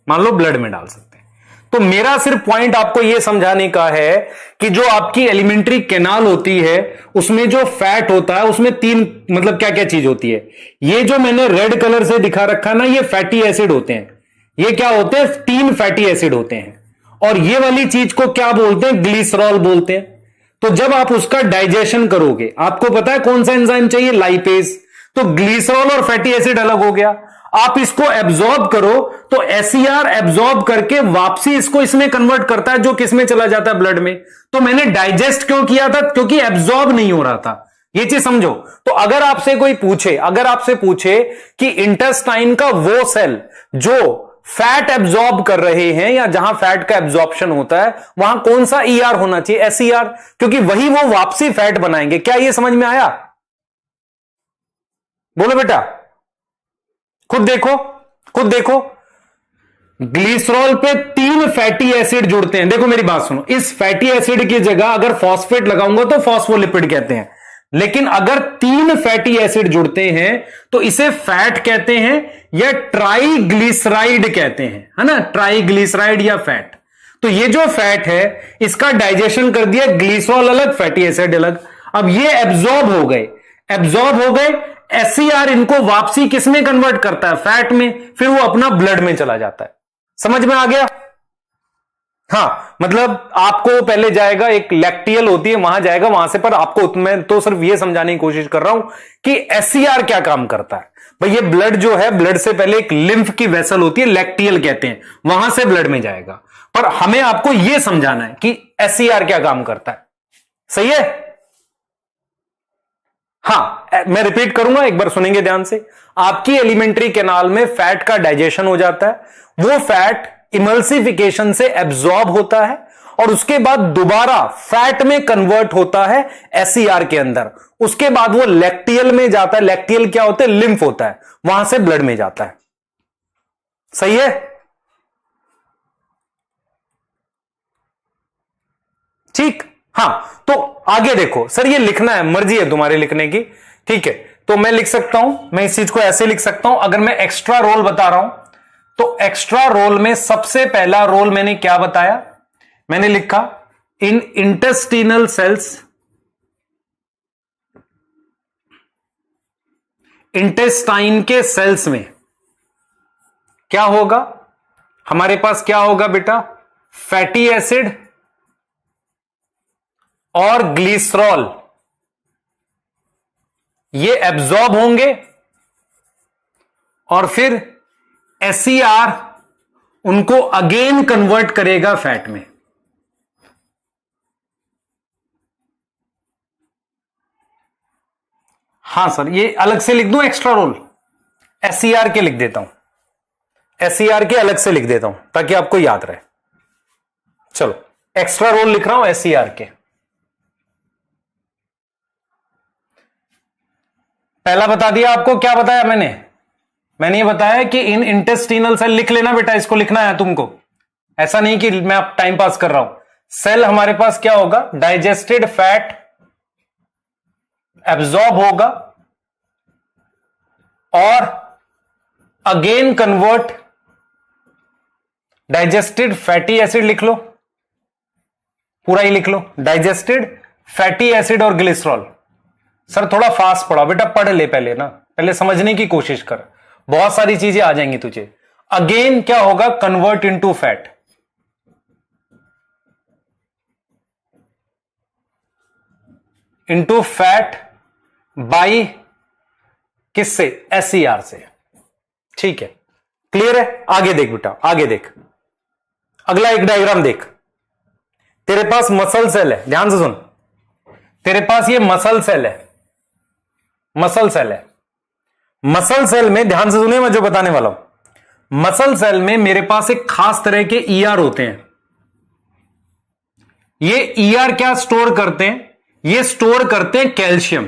मान लो ब्लड में डाल सकते हैं। तो मेरा सिर्फ पॉइंट आपको यह समझाने का है कि जो आपकी एलिमेंट्री कैनाल होती है उसमें जो फैट होता है उसमें तीन मतलब क्या क्या चीज होती है। ये जो मैंने रेड कलर से दिखा रखा ना, ये फैटी एसिड होते हैं। ये क्या होते हैं? 3 फैटी एसिड होते हैं। और ये वाली चीज को क्या बोलते हैं? ग्लिसरॉल बोलते हैं। तो जब आप उसका डाइजेशन करोगे, आपको पता है कौन सा एंजाइम चाहिए? लाइपेज। तो ग्लिसरॉल और फैटी एसिड अलग हो गया। आप इसको एब्जॉर्ब करो तो एसईआर एब्जॉर्ब करके वापसी इसको इसमें कन्वर्ट करता है, जो किसमें चला जाता है, ब्लड में। तो मैंने डाइजेस्ट क्यों किया था? क्योंकि एब्जॉर्ब नहीं हो रहा था। ये चीज समझो। तो अगर आपसे कोई पूछे, अगर आपसे पूछे कि इंटेस्टाइन का वो सेल जो फैट एब्जॉर्ब कर रहे हैं या जहां फैट का एब्जॉर्प्शन होता है, वहां कौन सा ईआर होना चाहिए? एसईआर, क्योंकि वही वो वापसी फैट बनाएंगे। क्या ये समझ में आया? बोलो बेटा, खुद देखो, खुद देखो। ग्लिसरॉल पे 3 फैटी एसिड जुड़ते हैं। देखो मेरी बात सुनो, इस फैटी एसिड की जगह अगर फॉस्फेट लगाऊंगा तो फॉस्फोलिपिड कहते हैं, लेकिन अगर 3 फैटी एसिड जुड़ते हैं तो इसे फैट कहते हैं या ट्राइग्लिसराइड कहते हैं, है ना, ट्राइग्लिसराइड या फैट। तो ये जो फैट है इसका डाइजेशन कर दिया, ग्लिसरॉल अलग, फैटी एसिड अलग। अब ये एब्जॉर्ब हो गए, एब्जॉर्ब हो गए। एसईआर इनको वापसी किसमें कन्वर्ट करता है? फैट में, फिर वो अपना ब्लड में चला जाता है। समझ में आ गया? हाँ, मतलब आपको पहले जाएगा, एक लैक्टियल होती है, वहां जाएगा, वहां से, पर आपको मैं तो सिर्फ ये समझाने की कोशिश कर रहा हूं कि एसईआर क्या काम करता है। भाई ये ब्लड जो है, ब्लड से पहले एक लिम्फ की वेसल होती है, लैक्टियल कहते हैं, वहां से ब्लड में जाएगा। पर हमें आपको यह समझाना है कि एसईआर क्या काम करता है। सही है? हां, मैं रिपीट करूंगा, एक बार सुनेंगे ध्यान से। आपकी एलिमेंट्री कैनाल में फैट का डाइजेशन हो जाता है, वो फैट इमल्सिफिकेशन से एब्जॉर्ब होता है और उसके बाद दोबारा फैट में कन्वर्ट होता है एसईआर के अंदर। उसके बाद वो लैक्टियल में जाता है। लैक्टियल क्या होता है? लिम्फ होता है, वहां से ब्लड में जाता है। सही है? ठीक। हां, तो आगे देखो सर, ये लिखना है, मर्जी है तुम्हारी लिखने की, ठीक है। तो मैं लिख सकता हूं, मैं इस चीज को ऐसे लिख सकता हूं। अगर मैं एक्स्ट्रा रोल बता रहा हूं तो एक्स्ट्रा रोल में सबसे पहला रोल मैंने क्या बताया? मैंने लिखा इन इंटेस्टिनल सेल्स, इंटेस्टाइन के सेल्स में क्या होगा? हमारे पास क्या होगा बेटा? फैटी एसिड और ग्लिसरॉल, ये एब्जॉर्ब होंगे और फिर एसईआर उनको अगेन कन्वर्ट करेगा फैट में। हां सर, ये अलग से लिख दूं एक्स्ट्रा रोल? एसईआर के लिख देता हूं, एसईआर के अलग से लिख देता हूं ताकि आपको याद रहे। चलो, एक्स्ट्रा रोल लिख रहा हूं एसईआर के। पहला बता दिया आपको, क्या बताया मैंने ये बताया कि इन इंटेस्टिनल सेल, लिख लेना बेटा, इसको लिखना है तुमको, ऐसा नहीं कि मैं आप टाइम पास कर रहा हूं। सेल हमारे पास क्या होगा? डाइजेस्टेड फैट एब्जॉर्ब होगा और again convert digested fatty acid, लिख लो, पूरा ही लिख लो, डाइजेस्टेड फैटी एसिड और ग्लिसरॉल। सर थोड़ा फास्ट पढ़ा बेटा, पढ़ ले पहले ना, पहले समझने की कोशिश कर, बहुत सारी चीजें आ जाएंगी तुझे। अगेन क्या होगा? Convert into fat, into fat by किससे? एसईआर से। ठीक है, क्लियर है? आगे देख बेटा, आगे देख, अगला एक डायग्राम देख। तेरे पास मसल सेल है, ध्यान से सुन, तेरे पास ये मसल सेल है, मसल सेल है। मसल सेल में ध्यान से सुनिए मैं जो बताने वाला हूं। मसल सेल में मेरे पास एक खास तरह के ईआर होते हैं। ये ईआर क्या स्टोर करते हैं? ये स्टोर करते हैं कैल्शियम।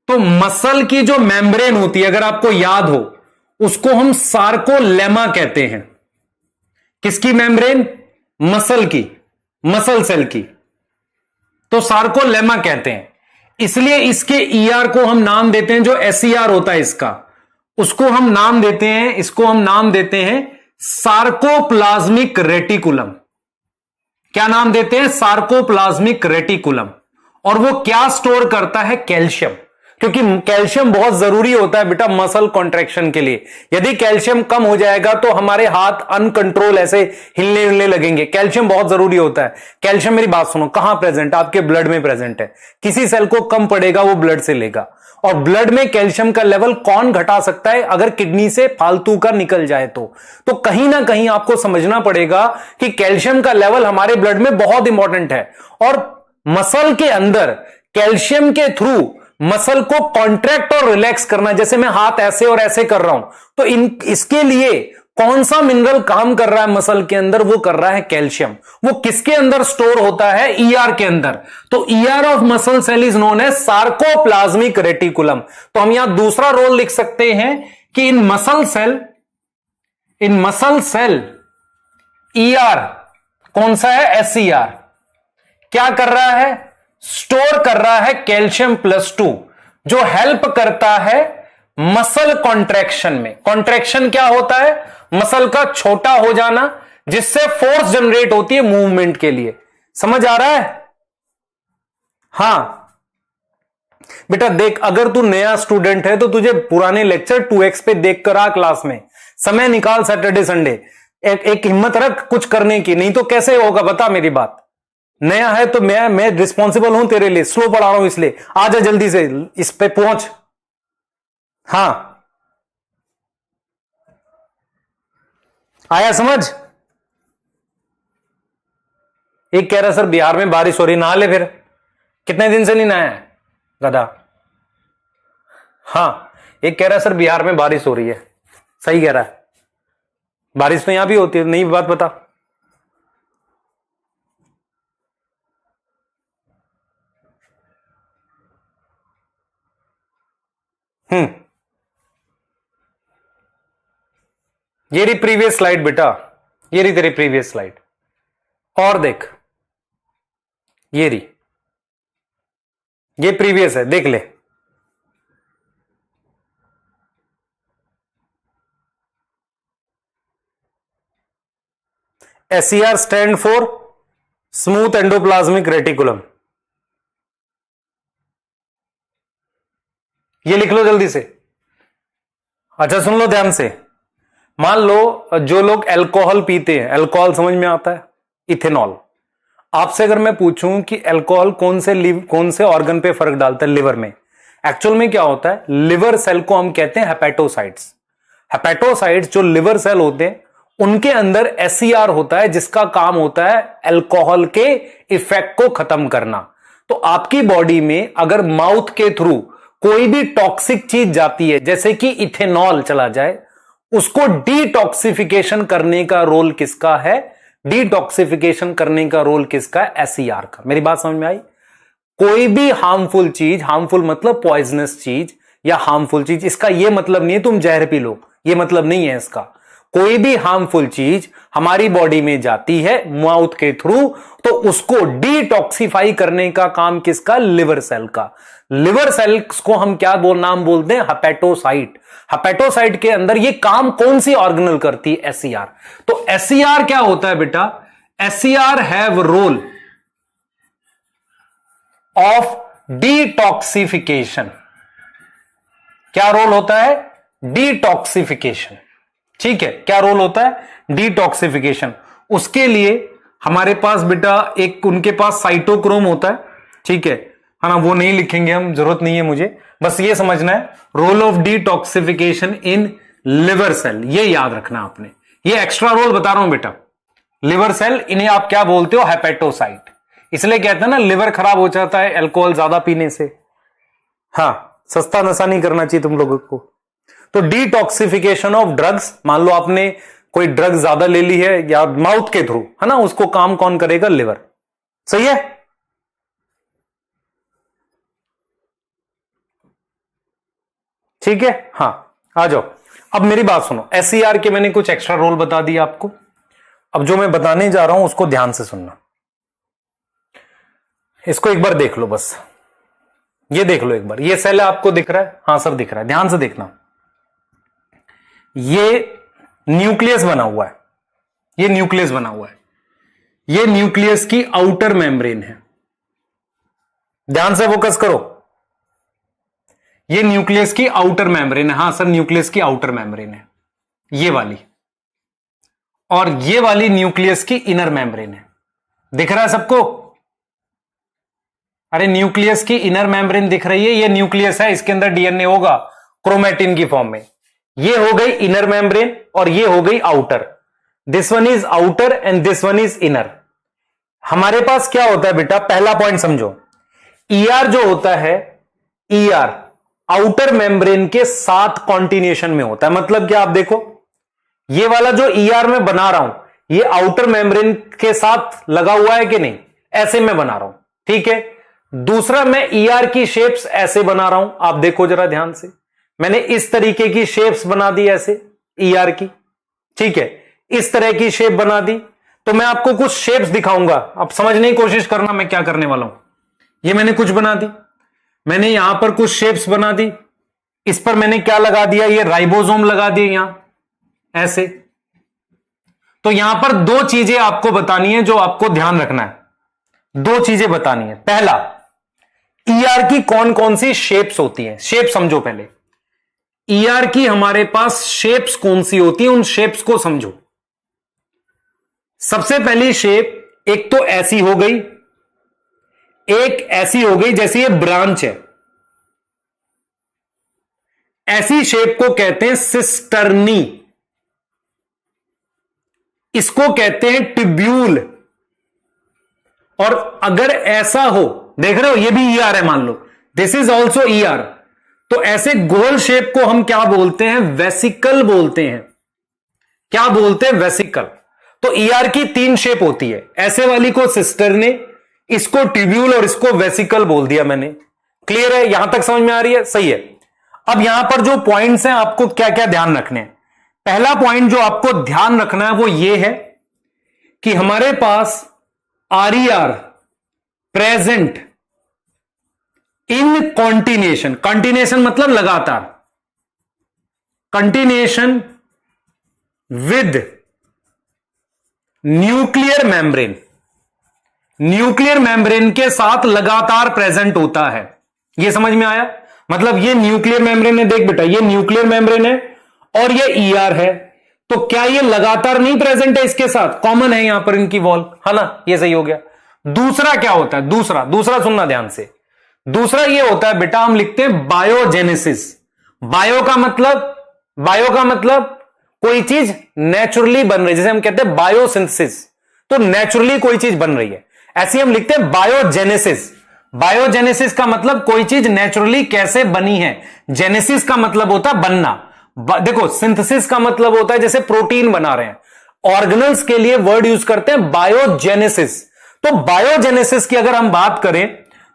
तो मसल की जो मेम्ब्रेन होती है, अगर आपको याद हो, उसको हम सार्कोलेमा कहते हैं। किसकी मेम्ब्रेन? मसल की, मसल सेल की। तो सार्कोलेमा कहते हैं। इसलिए इसके ईआर को हम नाम देते हैं, जो एसईआर होता है इसका, उसको हम नाम देते हैं, इसको हम नाम देते हैं सार्कोप्लाज्मिक रेटिकुलम। क्या नाम देते हैं? Sarcoplasmic reticulum. और वो क्या स्टोर करता है? कैल्शियम। क्योंकि कैल्शियम बहुत जरूरी होता है बेटा मसल कॉन्ट्रैक्शन के लिए। यदि कैल्शियम कम हो जाएगा तो हमारे हाथ अनकंट्रोल ऐसे हिलने लगेंगे। कैल्शियम बहुत जरूरी होता है। कैल्शियम, मेरी बात सुनो, कहां प्रेजेंट? आपके ब्लड में प्रेजेंट है। किसी सेल को कम पड़ेगा वो ब्लड से लेगा, और ब्लड में कैल्शियम का लेवल कौन घटा सकता है अगर किडनी से फालतू का निकल जाए तो कहीं ना कहीं आपको समझना पड़ेगा कि कैल्शियम का लेवल हमारे ब्लड में बहुत इंपॉर्टेंट है। और मसल के अंदर कैल्शियम के थ्रू मसल को कॉन्ट्रैक्ट और रिलैक्स करना, जैसे मैं हाथ ऐसे और ऐसे कर रहा हूं, तो इसके लिए कौन सा मिनरल काम कर रहा है मसल के अंदर? वो कर रहा है कैल्शियम। वो किसके अंदर स्टोर होता है? ईआर के अंदर। तो ER of muscle cell is known as sarcoplasmic reticulum. तो हम यहां दूसरा रोल लिख सकते हैं कि इन मसल सेल ईआर कौन सा है? एसईआर क्या कर रहा है? स्टोर कर रहा है कैल्शियम +2, जो हेल्प करता है मसल कॉन्ट्रैक्शन में। कॉन्ट्रैक्शन क्या होता है? मसल का छोटा हो जाना, जिससे फोर्स जनरेट होती है मूवमेंट के लिए। समझ आ रहा है? हां बेटा देख, अगर तू नया स्टूडेंट है तो तुझे पुराने लेक्चर 2x पे देख कर आ क्लास में, समय निकाल सैटरडे संडे, एक हिम्मत रख कुछ करने की, नहीं तो कैसे होगा बता मेरी बात। नया है तो मैं रिस्पॉन्सिबल हूं तेरे लिए, स्लो पढ़ा रहा हूं इसलिए आजा जल्दी से इस पे पहुंच। हां आया समझ? एक कह रहा सर बिहार में बारिश हो रही, नहा ले फिर। कितने दिन से नहीं नहाया है गधा? हाँ, एक कह रहा है सर बिहार में बारिश हो रही है, सही कह रहा है, बारिश तो यहां भी होती है, नई बात बता। ये रही प्रीवियस स्लाइड बेटा, ये रही तेरी प्रीवियस स्लाइड, और देख ये रही, ये प्रीवियस है, देख ले। SCR stand for smooth endoplasmic reticulum. ये लिख लो जल्दी से। अच्छा सुन लो ध्यान से, मान लो जो लोग अल्कोहल पीते हैं, अल्कोहल समझ में आता है? इथेनॉल। आपसे अगर मैं पूछूं कि अल्कोहल कौन से ऑर्गन पे फर्क डालता है? लिवर में। एक्चुअल में क्या होता है? लिवर सेल को हम कहते हैं हेपेटोसाइट्स। हेपेटोसाइट्स जो लिवर सेल होते हैं उनके अंदर SCR होता है, जिसका काम होता है अल्कोहल के इफेक्ट को खत्म करना। तो आपकी बॉडी में अगर माउथ के थ्रू कोई भी टॉक्सिक चीज जाती है, जैसे कि इथेनॉल चला जाए, उसको डिटॉक्सिफिकेशन करने का रोल किसका है? डिटॉक्सिफिकेशन करने का रोल किसका है? SCR का। मेरी बात समझ में आई? कोई भी हार्मफुल चीज, हार्मफुल मतलब पॉइजनस चीज या हार्मफुल चीज, इसका यह मतलब नहीं है तुम जहर पी लो, यह मतलब नहीं है इसका। कोई भी हार्मफुल चीज हमारी बॉडी में जाती है माउथ के थ्रू, तो उसको डिटॉक्सिफाई करने का काम किसका? लिवर सेल का। लिवर सेल्स को हम क्या नाम बोलते हैं? हेपेटोसाइट। हेपेटोसाइट के अंदर ये काम कौन सी ऑर्गेनल करती है? SCR। तो SCR क्या होता है बेटा? SCR have role of detoxification. क्या रोल होता है? डिटॉक्सिफिकेशन। ठीक है, क्या रोल होता है? डिटॉक्सिफिकेशन। उसके लिए हमारे पास बेटा एक उनके पास साइटोक्रोम होता है, ठीक है ना? वो नहीं लिखेंगे हम, जरूरत नहीं है मुझे, बस ये समझना है role of detoxification in liver cell, ये याद रखना आपने। ये एक्स्ट्रा रोल बता रहा हूं बेटा। लिवर सेल, इन्हें आप क्या बोलते हो? हेपेटोसाइट। इसलिए कहते हैं ना लिवर खराब हो जाता है अल्कोहल ज्यादा पीने से। हाँ, सस्ता नशा नहीं करना चाहिए तुम लोगों को। तो डिटॉक्सिफिकेशन ऑफ ड्रग्स, मान लो आपने कोई ड्रग ज्यादा ले ली है या माउथ के थ्रू, है ना, उसको काम कौन करेगा? लिवर। सही है? ठीक है, हां आ जाओ। अब मेरी बात सुनो, SCR के मैंने कुछ एक्स्ट्रा रोल बता दिया आपको। अब जो मैं बताने जा रहा हूं उसको ध्यान से सुनना। इसको एक बार देख लो बस, ये देख लो एक बार। ये सेल आपको दिख रहा है? हाँ सर दिख रहा है, ध्यान से देखना। ये न्यूक्लियस बना हुआ है, ये न्यूक्लियस बना हुआ है, ये न्यूक्लियस की आउटर मेम्ब्रेन है। ध्यान से फोकस करो, ये न्यूक्लियस की आउटर मेम्ब्रेन है। हां सर, न्यूक्लियस की आउटर मेम्ब्रेन है ये वाली, और ये वाली न्यूक्लियस की इनर मेम्ब्रेन है। दिख रहा है सबको? अरे न्यूक्लियस की इनर मेम्ब्रेन दिख रही है, ये न्यूक्लियस है, इसके अंदर डीएनए होगा क्रोमैटिन की फॉर्म में। ये हो गई इनर मेम्ब्रेन और ये हो गई outer. This one is outer and this one is inner. हमारे पास क्या होता है बेटा, पहला पॉइंट समझो, ईआर जो होता है, ईआर आउटर मेम्ब्रेन के साथ कॉन्टिन्यूएशन में होता है। मतलब क्या, आप देखो ये वाला जो ईआर में बना रहा हूं ये आउटर मेम्ब्रेन के साथ लगा हुआ है कि नहीं, ऐसे में बना रहा हूं, ठीक है। दूसरा, मैं ईआर की शेप्स ऐसे बना रहा हूं, आप देखो जरा ध्यान से, मैंने इस तरीके की शेप्स बना दी ऐसे ईआर की, ठीक है, इस तरह की शेप बना दी। तो मैं आपको कुछ शेप्स दिखाऊंगा, आप समझने की कोशिश करना मैं क्या करने वाला हूं। ये मैंने कुछ बना दी, मैंने यहां पर कुछ शेप्स बना दी, इस पर मैंने क्या लगा दिया, ये राइबोसोम लगा दिए यहां ऐसे। तो यहां पर दो चीजें आपको बतानी है जो आपको ध्यान रखना है, दो चीजें बतानी है। पहला, ईआर की कौन कौन सी शेप्स होती हैं, शेप समझो पहले। ईआर की हमारे पास शेप्स कौन सी होती हैं, उन शेप्स को समझो। सबसे पहली शेप एक तो ऐसी हो गई, एक ऐसी हो गई जैसे ये ब्रांच है, ऐसी शेप को कहते हैं सिस्टर्नी, इसको कहते हैं ट्यूब्यूल। और अगर ऐसा हो, देख रहे हो ये भी ईआर है, मान लो दिस इज ऑल्सो ईआर, तो ऐसे गोल शेप को हम क्या बोलते हैं, वेसिकल बोलते हैं। क्या बोलते हैं, वेसिकल। तो ईआर की तीन शेप होती है, ऐसे वाली को सिस्टर्नी, इसको ट्यूब्यूल और इसको वेसिकल बोल दिया मैंने। क्लियर है, यहां तक समझ में आ रही है, सही है। अब यहां पर जो पॉइंट्स हैं आपको क्या क्या ध्यान रखने हैं। पहला पॉइंट जो आपको ध्यान रखना है वो ये है कि हमारे पास RER present in continuation, continuation मतलब लगातार, continuation with nuclear membrane, nuclear membrane के साथ लगातार प्रेजेंट होता है। यह समझ में आया, मतलब ये न्यूक्लियर मेम्ब्रेन है, देख बेटा ये न्यूक्लियर मेम्ब्रेन है और ये ईआर है, तो क्या ये लगातार नहीं प्रेजेंट है इसके साथ, कॉमन है यहां पर इनकी वॉल, है ना, ये सही हो गया। दूसरा क्या होता है, दूसरा सुनना ध्यान से, दूसरा ये होता है बेटा, हम लिखते हैं बायोजेनेसिस। बायो का मतलब कोई चीज नेचुरली बन रही है, जैसे हम कहते हैं बायोसिंथेसिस, तो नेचुरली कोई चीज बन रही है, ऐसे हम लिखते हैं बायोजेनेसिस। बायोजेनेसिस का मतलब कोई चीज नेचुरली कैसे बनी है, जेनेसिस का मतलब होता है बनना। देखो सिंथेसिस का मतलब होता है जैसे प्रोटीन बना रहे हैं, ऑर्गेनल्स के लिए वर्ड यूज करते हैं बायोजेनेसिस। तो बायोजेनेसिस की अगर हम बात करें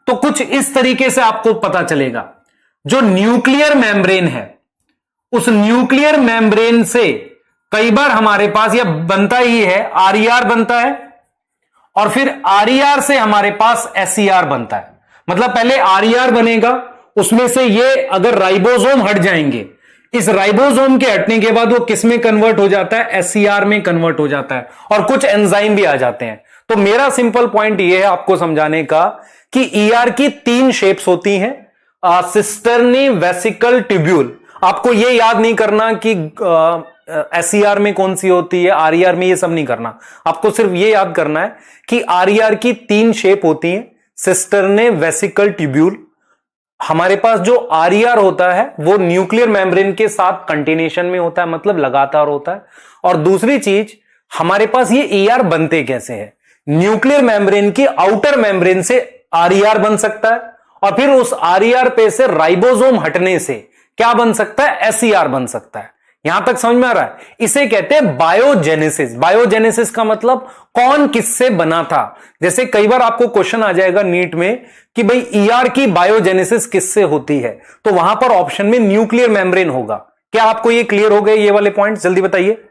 तो कुछ इस तरीके से आपको पता चलेगा, जो न्यूक्लियर मेम्ब्रेन है उस न्यूक्लियर मेम्ब्रेन से कई बार हमारे पास यह बनता ही है, आरईआर बनता है और फिर आरईआर से हमारे पास एसईआर बनता है। मतलब पहले आरईआर बनेगा, उसमें से ये अगर राइबोसोम हट जाएंगे, इस राइबोसोम के हटने के बाद वो किस में कन्वर्ट हो जाता है, एसईआर में कन्वर्ट हो जाता है और कुछ एंजाइम भी आ जाते हैं। तो मेरा सिंपल पॉइंट ये है आपको समझाने का कि ईआर की तीन शेप्स होती हैं, सिस्टर्नी, वेसिकल, ट्यूब्यूल। आपको ये याद नहीं करना कि एसईआर में कौन सी होती है, आरईआर में, ये सब नहीं करना, आपको सिर्फ ये याद करना है कि आरईआर की तीन शेप होती हैं, सिस्टर्ने, वेसिकल, ट्यूब्यूल। हमारे पास जो आरईआर होता है वो न्यूक्लियर मेम्ब्रेन के साथ कंटिन्यूएशन में होता है, मतलब लगातार होता है। और दूसरी चीज, हमारे पास ये ईआर बनते कैसे हैं, न्यूक्लियर मेम्ब्रेन की आउटर मेम्ब्रेन से आरईआर बन सकता है और फिर उस आरईआर पे से राइबोसोम हटने से क्या बन सकता है, एसईआर बन सकता है। यहां तक समझ में आ रहा है, इसे कहते हैं बायोजेनेसिस। बायोजेनेसिस का मतलब कौन किससे बना था। जैसे कई बार आपको क्वेश्चन आ जाएगा नीट में कि भाई ईआर की बायोजेनेसिस किससे होती है, तो वहां पर ऑप्शन में न्यूक्लियर मेम्ब्रेन होगा। क्या आपको ये क्लियर हो गए ये वाले पॉइंट, जल्दी बताइए।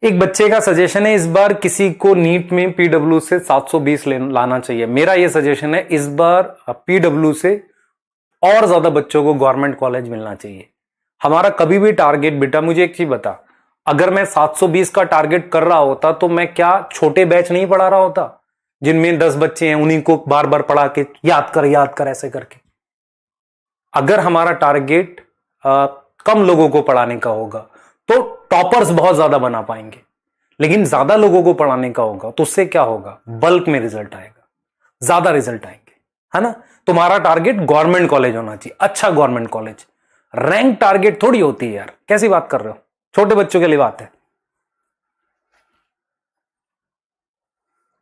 एक बच्चे का सजेशन है इस बार किसी को नीट में पीडब्ल्यू से 720 लाना चाहिए। मेरा यह सजेशन है इस बार पीडब्ल्यू से और ज्यादा बच्चों को गवर्नमेंट कॉलेज मिलना चाहिए। हमारा कभी भी टारगेट, बेटा मुझे एक चीज बता, अगर मैं 720 का टारगेट कर रहा होता तो मैं क्या छोटे बैच नहीं पढ़ा रहा होता जिनमें 10 बच्चे हैं, उन्हीं को बार बार पढ़ा के याद कर ऐसे करके। अगर हमारा टारगेट कम लोगों को पढ़ाने का होगा तो टॉपर्स बहुत ज्यादा बना पाएंगे। लेकिन ज्यादा लोगों को पढ़ाने का होगा तो उससे क्या होगा, बल्क में रिजल्ट आएगा, ज्यादा रिजल्ट आएंगे, है ना। तुम्हारा टारगेट गवर्नमेंट कॉलेज होना चाहिए, अच्छा गवर्नमेंट कॉलेज। रैंक टारगेट थोड़ी होती है यार, कैसी बात कर रहे हो, छोटे बच्चों के लिए बात है,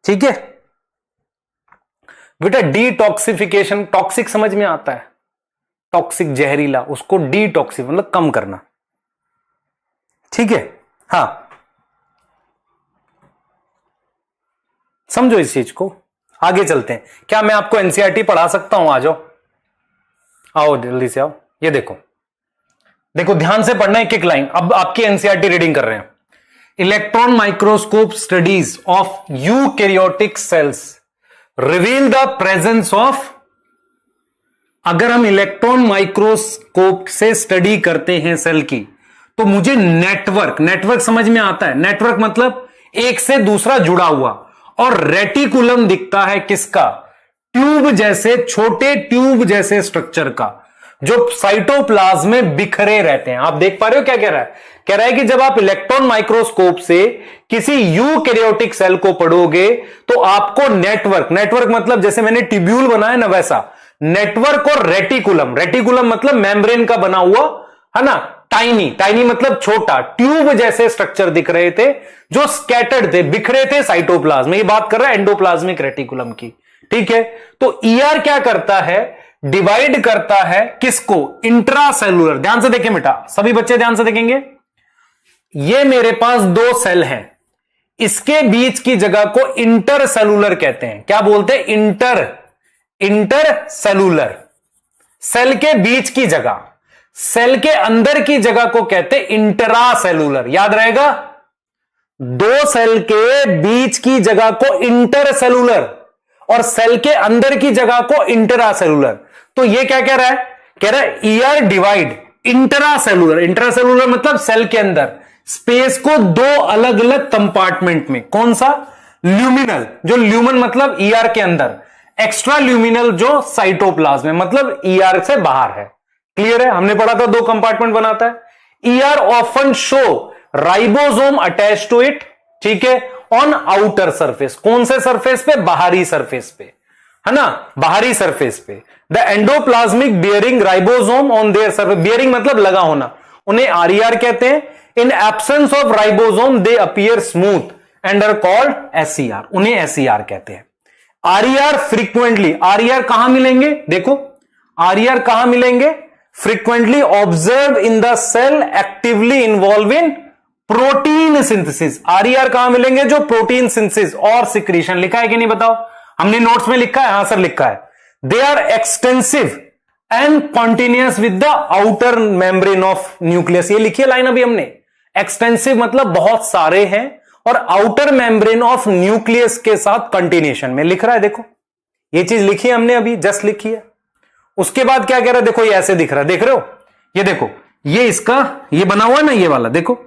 ठीक है बेटा। डिटॉक्सिफिकेशन, टॉक्सिक समझ में आता है, टॉक्सिक जहरीला, उसको डिटॉक्सिफ मतलब कम करना, ठीक है। हाँ समझो इस चीज को, आगे चलते हैं। क्या मैं आपको एनसीईआरटी पढ़ा सकता हूं, आ जाओ, आओ जल्दी से आओ। ये देखो, देखो ध्यान से पढ़ना एक एक लाइन। अब आपकी एनसीईआरटी रीडिंग कर रहे हैं। Electron microscope studies of eukaryotic cells reveal the presence of, अगर हम इलेक्ट्रॉन माइक्रोस्कोप से स्टडी करते हैं सेल की, तो मुझे नेटवर्क, नेटवर्क समझ में आता है, नेटवर्क मतलब एक से दूसरा जुड़ा हुआ, और रेटिकुलम दिखता है किसका, ट्यूब जैसे, छोटे ट्यूब जैसे स्ट्रक्चर का, जो साइटोप्लाज्म में बिखरे रहते हैं। आप देख पा रहे हो क्या कह रहा है, कह रहा है कि जब आप इलेक्ट्रॉन माइक्रोस्कोप से किसी यूकैरियोटिक सेल को पढ़ोगे तो आपको नेटवर्क, नेटवर्क मतलब जैसे मैंने ट्यूब्यूल बनाया ना वैसा, नेटवर्क और रेटिकुलम, रेटिकुलम मतलब मेम्ब्रेन का बना हुआ, है ना, टाइनी, टाइनी मतलब छोटा, ट्यूब जैसे स्ट्रक्चर दिख रहे थे जो स्कैटर्ड थे, बिखरे थे साइटोप्लाज्म में। ये बात कर रहा है एंडोप्लाज्मिक रेटिकुलम की, ठीक है। तो ईआर क्या करता है, डिवाइड करता है किसको, इंट्रासेलुलर। ध्यान से देखें बेटा, सभी बच्चे ध्यान से देखेंगे। ये मेरे पास दो सेल हैं, इसके बीच की जगह को इंटरसेलुलर कहते हैं। क्या बोलते हैं, इंटरसेलुलर, सेल के बीच की जगह, सेल के अंदर की जगह को कहते हैं इंट्रासेलुलर। याद रहेगा, दो सेल के बीच की जगह को इंटरसेलुलर और सेल के अंदर की जगह को इंट्रासेलुलर। तो ये क्या कह रहा है, कह रहा है ईआर डिवाइड इंट्रासेलुलर, इंट्रासेलुलर मतलब सेल के अंदर स्पेस को दो अलग अलग कंपार्टमेंट में। कौन सा, ल्यूमिनल, जो ल्यूमन मतलब ईआर के अंदर, एक्स्ट्रा ल्यूमिनल जो साइटोप्लाज्म है मतलब ईआर से बाहर है। क्लियर है, हमने पढ़ा था दो कंपार्टमेंट बनाता है। ER often show ribosome attach to it, ठीक है, ऑन आउटर सरफेस। कौन से सरफेस पे, बाहरी सरफेस पे, है ना, बाहरी सरफेस पे। The endoplasmic bearing ribosome on their surface, bearing मतलब लगा होना, उन्हें आरईआर कहते हैं। In absence of ribosome they appear smooth and are called SER, उन्हें एसईआर कहते हैं। आरईआर फ्रीक्वेंटली, आरईआर कहां मिलेंगे, देखो आरईआर कहां मिलेंगे, frequently observe in the cell actively involve in protein synthesis. RER कहां मिलेंगे, जो प्रोटीन सिंथेसिस और सिक्रीशन। लिखा है कि नहीं बताओ, हमने नोट्स में लिखा है, हां सर लिखा है। They are extensive and continuous with the outer membrane of nucleus. ये लिखी है लाइन अभी हमने, एक्सटेंसिव मतलब बहुत सारे हैं, और आउटर मेम्ब्रेन ऑफ न्यूक्लियस के साथ कंटिन्यूएशन में लिख रहा है। देखो ये चीज लिखी है हमने अभी, जस्ट लिखी है। उसके बाद क्या कह रहा है, देखो ये ऐसे दिख रहा है, देख रहे हो, ये देखो, ये इसका ये बना हुआ है ना, ये वाला देखो,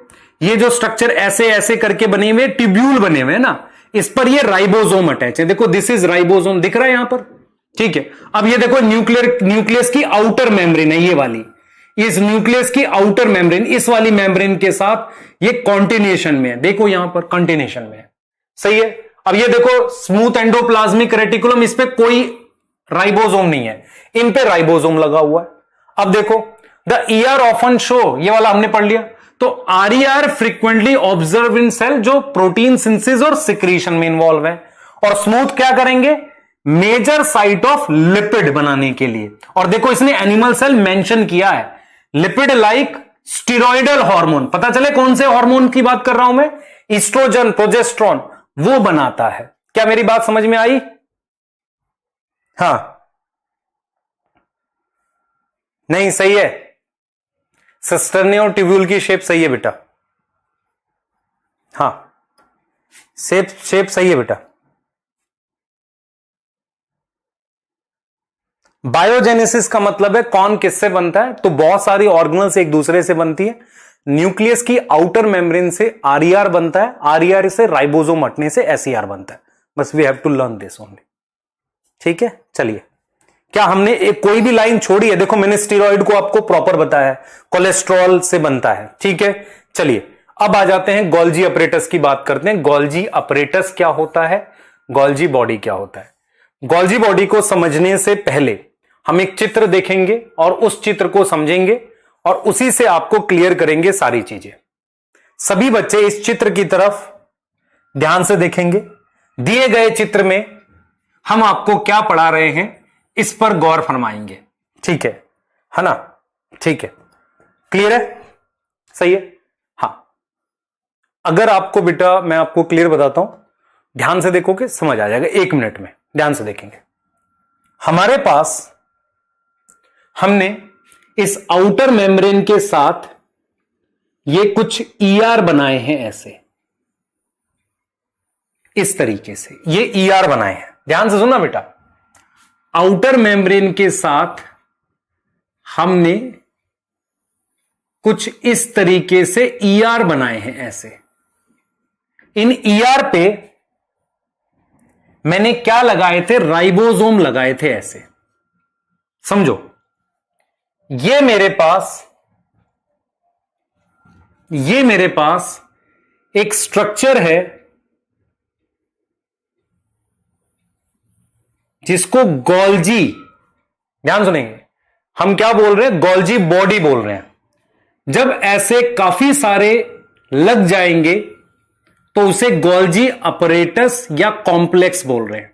ये जो स्ट्रक्चर ऐसे ऐसे करके बने हुए ट्यूब्यूल बने हुए हैं ना, इस पर ये राइबोसोम अटैच है। देखो दिस इज राइबोसोम, दिख रहा है यहां पर, ठीक है। अब ये देखो न्यूक्लियस की आउटर मेम्ब्रेन है ये वाली, इस न्यूक्लियस की आउटर मेम्ब्रेन इस वाली मेम्ब्रेन के साथ ये कॉन्टिन्यूएशन में है। देखो यहां पर कॉन्टिन्यूएशन में है, सही है। अब ये देखो स्मूथ एंडोप्लाज्मिक रेटिकुलम, इस पे कोई राइबोसोम नहीं है, इन पे राइबोसोम लगा हुआ है। अब देखो द ईआर ऑफन शो, ये वाला हमने पढ़ लिया। तो RER frequently observe in cell, जो प्रोटीन सिंथेसिस और सिक्रीशन में इन्वॉल्व है। और स्मूथ क्या करेंगे, मेजर साइट ऑफ लिपिड बनाने के लिए। और देखो इसने एनिमल सेल मेंशन किया है, लिपिड लाइक स्टीरॉयडल हार्मोन, पता चले कौन से हार्मोन की बात कर रहा हूं मैं, ईस्ट्रोजन, प्रोजेस्टेरोन, वो बनाता है। क्या मेरी बात समझ में आई, हाँ नहीं, सही है, सिस्टर्नी और ट्यूब्यूल की शेप सही है बेटा, हाँ शेप सही है बेटा। बायोजेनेसिस का मतलब है कौन किससे बनता है, तो बहुत सारी ऑर्गेनल्स एक दूसरे से बनती है। न्यूक्लियस की आउटर मेम्ब्रेन से आरईआर बनता है, आरईआर से राइबोसोम हटने से एसईआर बनता है। बस we have to learn this only, ठीक है। चलिए, क्या हमने एक कोई भी लाइन छोड़ी है, देखो मैंने स्टीरॉइड को आपको प्रॉपर बताया है, कोलेस्ट्रॉल से बनता है, ठीक है। चलिए अब आ जाते हैं गोल्जी अपरेटस की बात करते हैं। गोल्जी अपरेटस क्या होता है, गोल्जी बॉडी क्या होता है। गोल्जी बॉडी को समझने से पहले हम एक चित्र देखेंगे और उस चित्र को समझेंगे और उसी से आपको क्लियर करेंगे सारी चीजें। सभी बच्चे इस चित्र की तरफ ध्यान से देखेंगे। दिए गए चित्र में हम आपको क्या पढ़ा रहे हैं इस पर गौर फरमाएंगे, ठीक है ना? ठीक है, क्लियर है, सही है। हाँ, अगर आपको बेटा मैं आपको क्लियर बताता हूं, ध्यान से देखोगे समझ आ जाएगा, 1 मिनट में ध्यान से देखेंगे। हमारे पास हमने इस आउटर मेम्ब्रेन के साथ ये कुछ ईआर बनाए हैं, ऐसे इस तरीके से ये ईआर बनाए हैं। ध्यान से सुनना बेटा, आउटर मेम्ब्रेन के साथ हमने कुछ इस तरीके से ईआर बनाए हैं ऐसे। इन ईआर पे मैंने क्या लगाए थे, राइबोसोम लगाए थे ऐसे। समझो, ये मेरे पास एक स्ट्रक्चर है जिसको गोल्जी, ध्यान सुनेंगे, हम क्या बोल रहे हैं, गोल्जी बॉडी बोल रहे हैं। जब ऐसे काफी सारे लग जाएंगे तो उसे गोल्जी अपरेटस या कॉम्प्लेक्स बोल रहे हैं।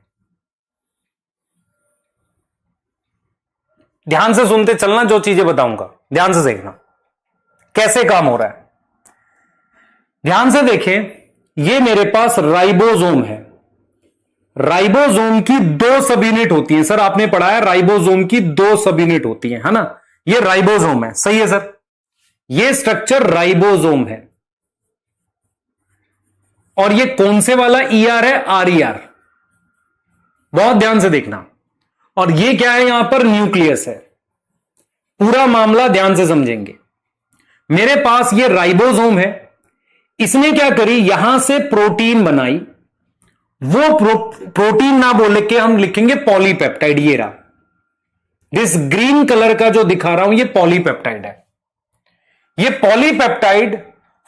ध्यान से सुनते चलना, जो चीजें बताऊंगा ध्यान से देखना कैसे काम हो रहा है। ध्यान से देखें, ये मेरे पास राइबोसोम है। राइबोसोम की 2 सब यूनिट होती है। सर आपने पढ़ा है राइबोसोम की 2 सब यूनिट होती है ना? ये राइबोसोम है, सही है सर। ये स्ट्रक्चर राइबोसोम है और ये कौन से वाला ईआर है, आरईआर। बहुत ध्यान से देखना। और ये क्या है, यहां पर न्यूक्लियस है। पूरा मामला ध्यान से समझेंगे। मेरे पास ये राइबोसोम है, इसने क्या करी, यहां से प्रोटीन बनाई। वो प्रोटीन ना बोल के हम लिखेंगे पॉलीपेप्टाइड। ये रहा, दिस ग्रीन कलर का जो दिखा रहा हूं ये पॉलीपेप्टाइड है। ये पॉलीपेप्टाइड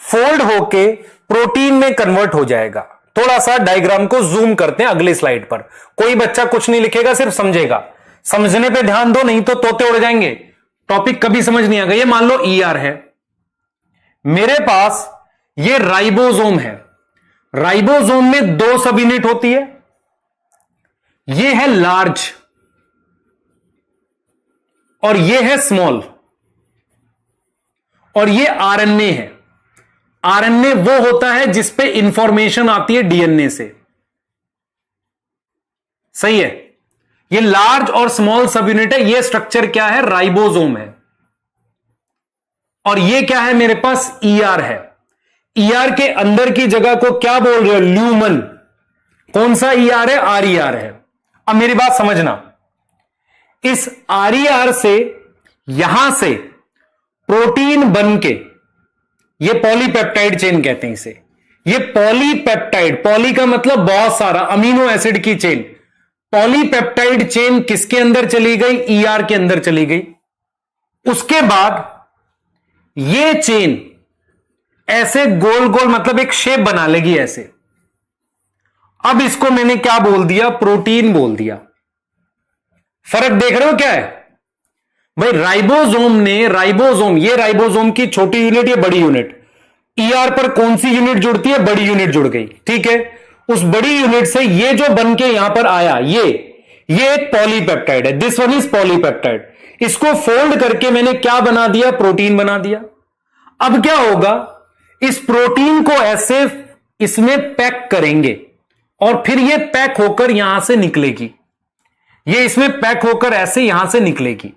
फोल्ड होके प्रोटीन में कन्वर्ट हो जाएगा। थोड़ा सा डायग्राम को जूम करते हैं अगले स्लाइड पर। कोई बच्चा कुछ नहीं लिखेगा, सिर्फ समझेगा। समझने पे ध्यान दो, नहीं तो तोते उड़ जाएंगे, टॉपिक कभी समझ नहीं आएगा। ये मान लो ईआर है, मेरे पास ये राइबोसोम है। राइबोसोम में 2 सब यूनिट होती है। ये है लार्ज और ये है स्मॉल, और ये आरएनए है। आरएनए वो होता है जिस पे इंफॉर्मेशन आती है डीएनए से, सही है। ये लार्ज और स्मॉल सब यूनिट है। ये स्ट्रक्चर क्या है, राइबोसोम है। और ये क्या है, मेरे पास ईआर है। ईआर के अंदर की जगह को क्या बोल रहे हो, ल्यूमन। कौन सा ईआर है, आरईआर है। अब मेरी बात समझना, इस आरईआर से यहां से प्रोटीन बन के, ये पॉलीपेप्टाइड चेन कहते हैं इसे। ये पॉलीपेप्टाइड, पॉली का मतलब बहुत सारा, अमीनो एसिड की चेन। पॉलीपेप्टाइड चेन किसके अंदर चली गई, ईआर के अंदर चली गई। उसके बाद ये चेन ऐसे गोल गोल, मतलब एक शेप बना लेगी ऐसे। अब इसको मैंने क्या बोल दिया, प्रोटीन बोल दिया। फर्क देख रहे हो क्या है भाई? राइबोसोम ने, राइबोसोम, ये राइबोसोम की छोटी यूनिट, ये बड़ी यूनिट। ईआर पर कौन सी यूनिट जुड़ती है, बड़ी यूनिट जुड़ गई, ठीक है। उस बड़ी यूनिट से ये जो बन के यहां पर आया, ये एक पॉलीपेप्टाइड है। This one is polypeptide. इसको फोल्ड करके मैंने क्या बना दिया, प्रोटीन बना दिया। अब क्या होगा, इस प्रोटीन को ऐसे इसमें पैक करेंगे और फिर ये पैक होकर यहां से निकलेगी। ये इसमें पैक होकर ऐसे यहां से निकलेगी।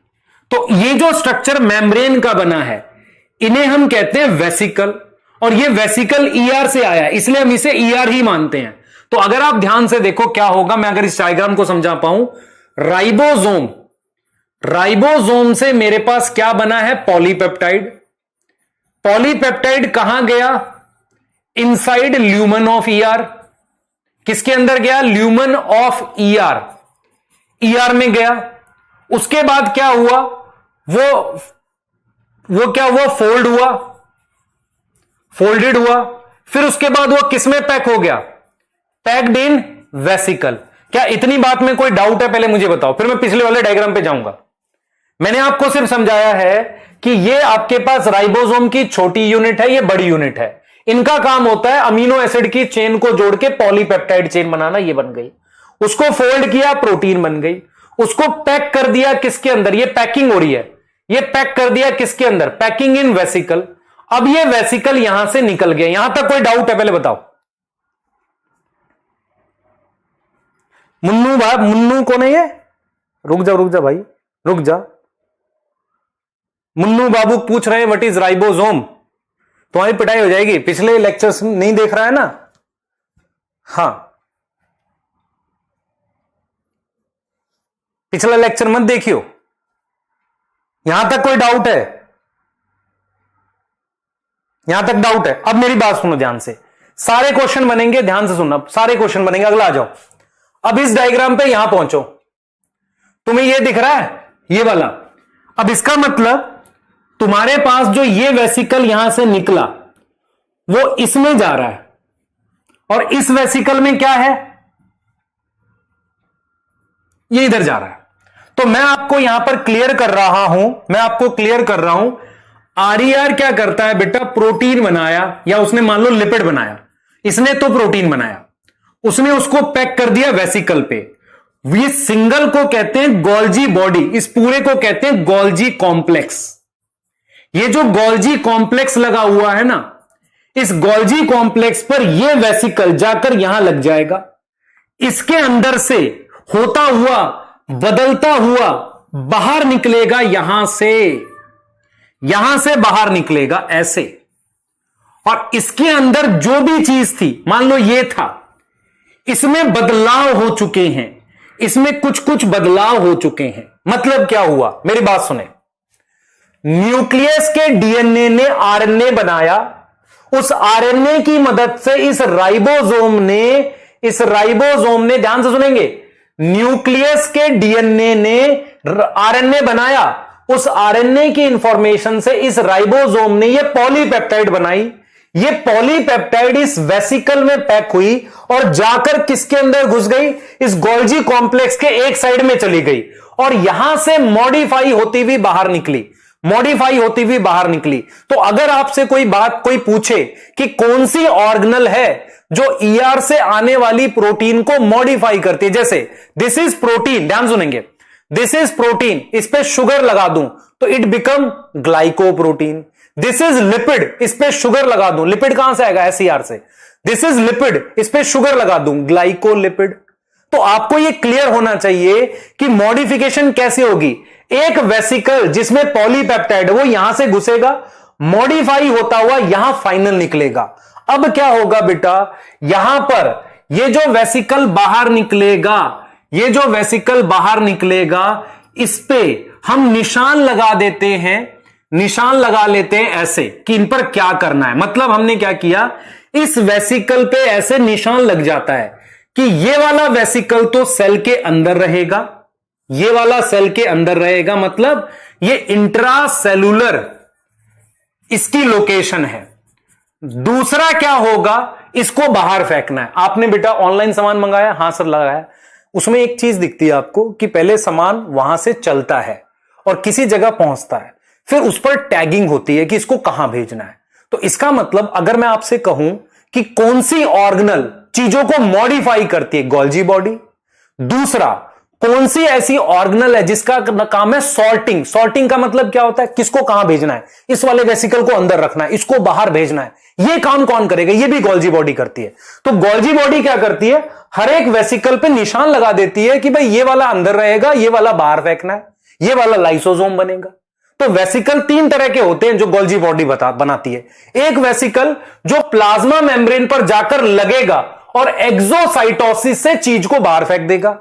तो ये जो स्ट्रक्चर मेम्ब्रेन का बना है, इन्हें हम कहते हैं वेसिकल। और ये वेसिकल ईआर से आया, इसलिए हम इसे ईआर ही मानते हैं। तो अगर आप ध्यान से देखो क्या होगा, मैं अगर इस डायग्राम को समझा पाऊं, राइबोसोम, राइबोसोम से मेरे पास क्या बना है, पॉलीपेप्टाइड। पॉलीपेप्टाइड कहां गया, इनसाइड ल्यूमन ऑफ ईआर। किसके अंदर गया, ल्यूमन ऑफ ईआर, ईआर में गया। उसके बाद क्या हुआ, वो क्या हुआ, फोल्ड हुआ। फोल्डेड हुआ, फिर उसके बाद वो किसमें पैक हो गया, पैक्ड इन वेसिकल। क्या इतनी बात में कोई डाउट है? पहले मुझे बताओ, फिर मैं पिछले वाले डायग्राम पे जाऊंगा। मैंने आपको सिर्फ समझाया है कि ये आपके पास राइबोसोम की छोटी यूनिट है, ये बड़ी यूनिट है। इनका काम होता है अमीनो एसिड की चेन को जोड़ के पॉलीपेप्टाइड चेन बनाना, ये बन गई। उसको फोल्ड किया, प्रोटीन बन गई। उसको पैक कर दिया किसके अंदर, ये पैकिंग हो रही है, ये पैक कर दिया किसके अंदर, पैकिंग इन वेसिकल। अब ये वेसिकल यहां से निकल गया। यहां तक कोई डाउट है? पहले बताओ। मुन्नू कौन है ये? रुक जा भाई, रुक जा। मुन्नू बाबू पूछ रहे हैं व्हाट इज राइबोसोम। तुम्हारी पिटाई हो जाएगी, पिछले लेक्चर्स नहीं देख रहा है ना? हां, पिछला लेक्चर मत देखियो। यहां तक कोई डाउट है? यहां तक डाउट है? अब मेरी बात सुनो ध्यान से, सारे क्वेश्चन बनेंगे, ध्यान से सुनना, सारे क्वेश्चन बनेंगे। अगला आ जाओ। अब इस डायग्राम पे यहां पहुंचो, तुम्हें ये दिख रहा है, ये वाला। अब इसका मतलब तुम्हारे पास जो ये वेसिकल यहां से निकला वो इसमें जा रहा है, और इस वेसिकल में क्या है, ये इधर जा रहा है। तो मैं आपको यहां पर क्लियर कर रहा हूं, आरईआर क्या करता है बेटा, प्रोटीन बनाया, या उसने मान लो लिपिड बनाया, इसने तो प्रोटीन बनाया, उसने उसको पैक कर दिया वेसिकल पे। ये सिंगल को कहते हैं गोल्जी बॉडी, इस पूरे को कहते हैं गोल्जी कॉम्प्लेक्स। ये जो गोल्जी कॉम्प्लेक्स लगा हुआ है ना, इस गोल्जी कॉम्प्लेक्स पर यह वेसिकल जाकर यहां लग जाएगा। इसके अंदर से होता हुआ, बदलता हुआ बाहर निकलेगा, यहां से बाहर निकलेगा ऐसे। और इसके अंदर जो भी चीज थी, मान लो ये था, इसमें बदलाव हो चुके हैं, इसमें कुछ बदलाव हो चुके हैं। मतलब क्या हुआ, मेरी बात सुने। न्यूक्लियस के डीएनए ने आरएनए बनाया, उस आरएनए की मदद से इस राइबोसोम ने ध्यान से सुनेंगे, न्यूक्लियस के डीएनए ने आरएनए बनाया, उस आरएनए की इंफॉर्मेशन से इस राइबोसोम ने यह पॉलीपेप्टाइड बनाई। ये पॉलीपेप्टाइड इस वेसिकल में पैक हुई और जाकर किसके अंदर घुस गई, इस गोल्जी कॉम्प्लेक्स के एक साइड में चली गई, और यहां से मॉडिफाई होती हुई बाहर निकली। तो अगर आपसे कोई पूछे कि कौन सी ऑर्गेनल है जो ईआर से आने वाली प्रोटीन को मॉडिफाई करती है, जैसे दिस इज प्रोटीन, ध्यान सुनेंगे, दिस इज प्रोटीन, इस पे शुगर लगा दूं तो it become glycoprotein. This is lipid, इस पे शुगर लगा दूं, लिपिड कहां से आएगा, एसईआर से। दिस इज लिपिड, इस पे शुगर लगा दूं, ग्लाइकोलिपिड। तो आपको यह क्लियर होना चाहिए कि मॉडिफिकेशन कैसे होगी। एक वेसिकल जिसमें पॉलीपेप्टाइड, वो यहां से घुसेगा, मॉडिफाई होता हुआ यहां फाइनल निकलेगा। अब क्या होगा बेटा, यहां पर ये जो वेसिकल बाहर निकलेगा, इस पे हम निशान लगा लेते हैं ऐसे कि इन पर क्या करना है। मतलब हमने क्या किया, इस वेसिकल पे ऐसे निशान लग जाता है कि ये वाला वेसिकल तो सेल के अंदर रहेगा, ये वाला सेल के अंदर रहेगा, मतलब ये इंट्रासेलुलर इसकी लोकेशन है। दूसरा क्या होगा, इसको बाहर फेंकना है। आपने बेटा ऑनलाइन सामान मंगाया, हां सर लगाया, उसमें एक चीज दिखती है आपको कि पहले सामान वहां से चलता है और किसी जगह पहुंचता है, फिर उस पर टैगिंग होती है कि इसको कहां भेजना है। तो इसका मतलब अगर मैं आपसे कहूं कि कौन सी ऑर्गेनल चीजों को मॉडिफाई करती है, गोल्जी बॉडी। दूसरा, कौन सी ऐसी ऑर्गेनल है जिसका काम है सॉर्टिंग। सॉर्टिंग का मतलब क्या होता है, किसको कहां भेजना है, इस वाले वेसिकल को अंदर रखना है, इसको बाहर भेजना है। यह काम कौन करेगा, यह भी गोल्जी बॉडी करती है। तो गोल्जी बॉडी क्या करती है, हर एक वेसिकल पे निशान लगा देती है कि भाई ये वाला अंदर रहेगा, ये वाला बाहर फेंकना है, ये वाला लाइसोसोम बनेगा। तो वेसिकल तीन तरह के होते हैं जो गोल्जी बॉडी बनाती है। एक वेसिकल जो प्लाज्मा मेम्ब्रेन पर जाकर लगेगा और एक्सोसाइटोसिस से चीज को बाहर फेंक देगा।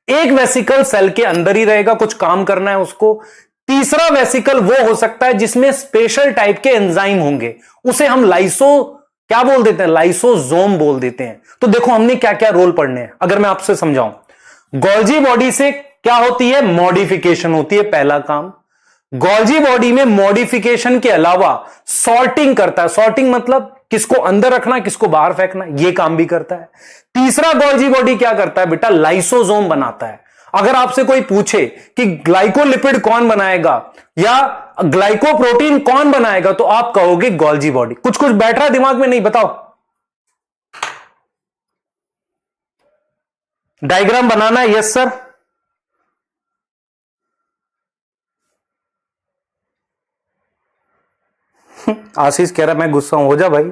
एक वेसिकल सेल के अंदर ही रहेगा, कुछ काम करना है उसको। तीसरा वेसिकल वो हो सकता है जिसमें स्पेशल टाइप के एंजाइम होंगे, उसे हम क्या बोल देते हैं, लाइसोसोम बोल देते हैं। तो देखो हमने क्या क्या रोल पढ़ने हैं, अगर मैं आपसे समझाऊं। गोल्जी बॉडी से क्या होती है, मॉडिफिकेशन होती है, पहला काम। गोल्जी बॉडी में मॉडिफिकेशन के अलावा सॉर्टिंग करता है। सॉर्टिंग मतलब किसको अंदर रखना, किसको बाहर फेंकना, यह काम भी करता है। तीसरा गोल्जी बॉडी क्या करता है बेटा, लाइसोसोम बनाता है। अगर आपसे कोई पूछे कि ग्लाइकोलिपिड कौन बनाएगा या ग्लाइकोप्रोटीन कौन बनाएगा, तो आप कहोगे गोल्जी बॉडी। कुछ कुछ बैठ रहा दिमाग में, नहीं बताओ। डायग्राम बनाना है? Yes sir. आशीष कह रहा मैं गुस्सा हूं। हो जा भाई,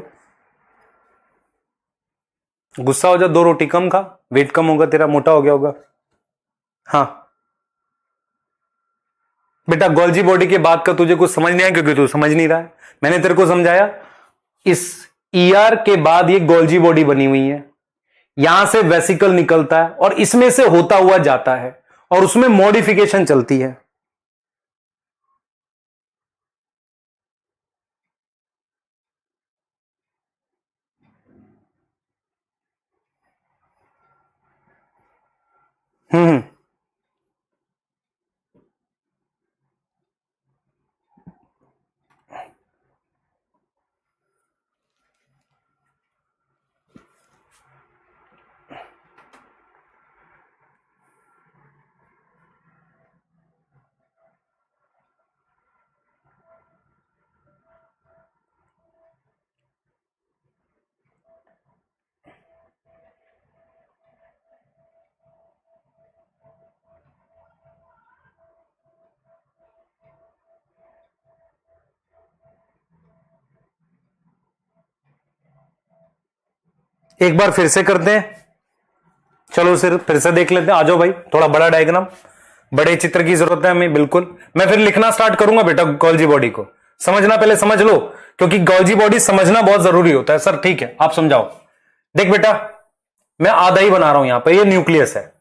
गुस्सा हो जा, 2 रोटी कम खा, वेट कम होगा तेरा, मोटा हो गया होगा। हाँ बेटा, गोल्जी बॉडी के बाद का तुझे कुछ समझ नहीं आया क्योंकि तू समझ नहीं रहा है। मैंने तेरे को समझाया, इस ईआर के बाद ये गोल्जी बॉडी बनी हुई है, यहां से वेसिकल निकलता है और इसमें से होता हुआ जाता है और उसमें मॉडिफिकेशन चलती है। हम्म एक बार फिर से करते हैं, चलो सिर्फ फिर से देख लेते हैं। आ जाओ भाई, थोड़ा बड़ा डायग्राम, बड़े चित्र की जरूरत है हमें। बिल्कुल, मैं फिर लिखना स्टार्ट करूंगा बेटा। गोल्जी बॉडी को समझना पहले समझ लो, क्योंकि गोल्जी बॉडी समझना बहुत जरूरी होता है। सर ठीक है, आप समझाओ। देख बेटा, मैं आधा ही बना रहा हूं यहां पे, ये न्यूक्लियस है,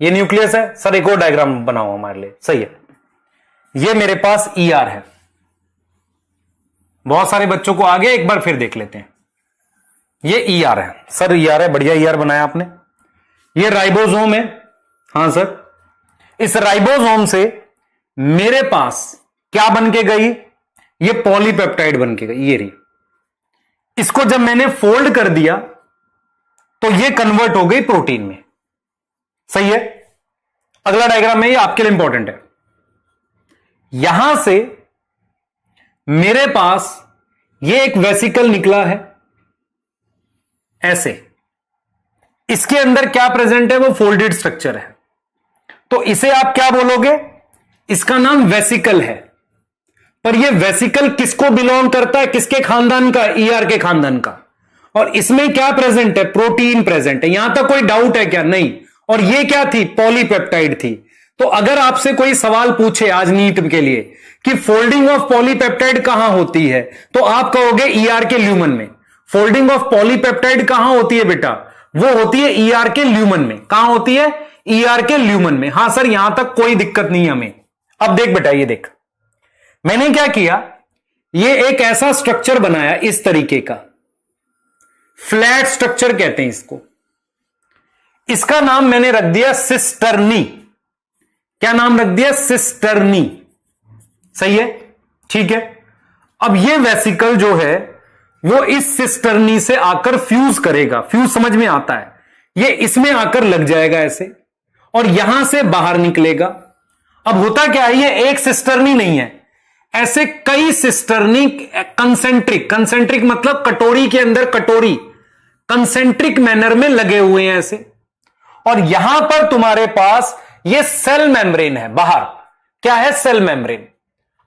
ये न्यूक्लियस है। सर एक और डायग्राम बनाओ हमारे लिए, सही है। ये मेरे पास ईआर है, बहुत सारे बच्चों को आगे एक बार फिर देख लेते हैं। ये ईआर है, सर ईआर है, बढ़िया ईआर बनाया आपने। ये राइबोसोम है, हां सर। इस राइबोसोम से मेरे पास क्या बन के गई, ये पॉलीपेप्टाइड बन के गई, ये रही। इसको जब मैंने फोल्ड कर दिया तो ये कन्वर्ट हो गई प्रोटीन में, सही है। अगला डायग्राम में, ये आपके लिए इंपॉर्टेंट है। यहां से मेरे पास ये एक वेसिकल निकला है ऐसे, इसके अंदर क्या प्रेजेंट है, वो फोल्डेड स्ट्रक्चर है। तो इसे आप क्या बोलोगे, इसका नाम वेसिकल है। पर ये वेसिकल किसको बिलोंग करता है, किसके खानदान का, ईआर के खानदान का। और इसमें क्या प्रेजेंट है, प्रोटीन प्रेजेंट है। यहां तक कोई डाउट है क्या, नहीं। और ये क्या थी, पॉलीपेप्टाइड थी। तो अगर आपसे कोई सवाल पूछे आज नीट के लिए कि फोल्डिंग ऑफ पॉलीपेप्टाइड कहां होती है, तो आप कहोगे ईआर के ल्यूमन में। फोल्डिंग ऑफ पॉलीपेप्टाइड कहां होती है बेटा, वो होती है ईआर के ल्यूमन में। कहां होती है, ईआर के ल्यूमन में। हां सर, यहां तक कोई दिक्कत नहीं है हमें। अब देख बेटा, ये देख, मैंने क्या किया, ये एक ऐसा स्ट्रक्चर बनाया इस तरीके का, फ्लैट स्ट्रक्चर कहते हैं इसको। इसका नाम मैंने रख दिया सिस्टर्नी। क्या नाम रख दिया, सिस्टर्नी, सही है, ठीक है। अब ये वेसिकल जो है वो इस सिस्टर्नी से आकर फ्यूज करेगा। फ्यूज समझ में आता है, ये इसमें आकर लग जाएगा ऐसे, और यहां से बाहर निकलेगा। अब होता क्या है, ये एक सिस्टर्नी नहीं है, ऐसे कई सिस्टर्नी कंसेंट्रिक, कंसेंट्रिक मतलब कटोरी के अंदर कटोरी, कंसेंट्रिक मैनर में लगे हुए हैं ऐसे। और यहां पर तुम्हारे पास ये सेल मेम्ब्रेन है बाहर। क्या है, सेल मेम्ब्रेन।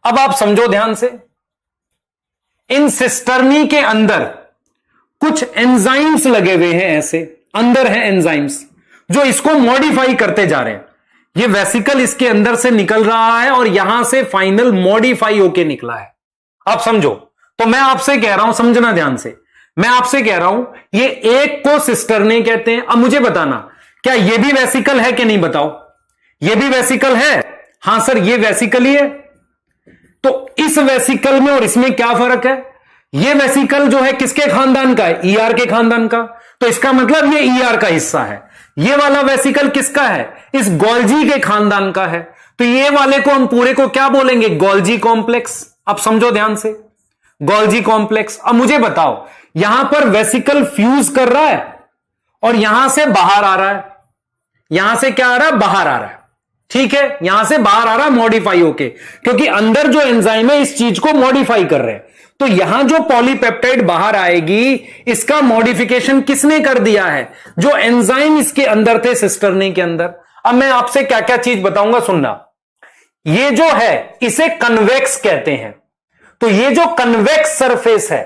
अब आप समझो ध्यान से, इन सिस्टर्नी के अंदर कुछ एंजाइम्स लगे हुए हैं ऐसे, अंदर है एंजाइम्स जो इसको मॉडिफाई करते जा रहे हैं। ये वेसिकल इसके अंदर से निकल रहा है और यहां से फाइनल मॉडिफाई होके निकला है। आप समझो, तो मैं आपसे कह रहा हूं, समझना ध्यान से, मैं आपसे कह रहा हूं ये एक को सिस्टर्नी कहते हैं। अब मुझे बताना, क्या ये भी वेसिकल है कि नहीं, बताओ। ये भी वेसिकल है, हां सर ये वेसिकल ही है। तो इस वेसिकल में और इसमें क्या फर्क है, ये वेसिकल जो है किसके खानदान का है, ईआर के खानदान का। तो इसका मतलब ये ईआर का हिस्सा है। ये वाला वेसिकल किसका है, इस गोल्जी के खानदान का है। तो ये वाले को हम पूरे को क्या बोलेंगे? Golgi complex. अब समझो ध्यान से, गोल्जी कॉम्प्लेक्स। अब मुझे बताओ, यहां पर वेसिकल फ्यूज कर रहा है और यहां से बाहर आ रहा है, यहां से क्या आ रहा है? बाहर आ रहा है। ठीक है, यहां से बाहर आ रहा है मॉडिफाई होके, क्योंकि अंदर जो एंजाइम है इस चीज को मॉडिफाई कर रहे हैं। तो यहां जो पॉलीपेप्टाइड बाहर आएगी, इसका मॉडिफिकेशन किसने कर दिया है? जो एंजाइम इसके अंदर थे, सिस्टरनी के अंदर। अब मैं आपसे क्या क्या चीज बताऊंगा, सुनना। ये जो है इसे कन्वेक्स कहते हैं। तो ये जो कन्वेक्स सरफेस है,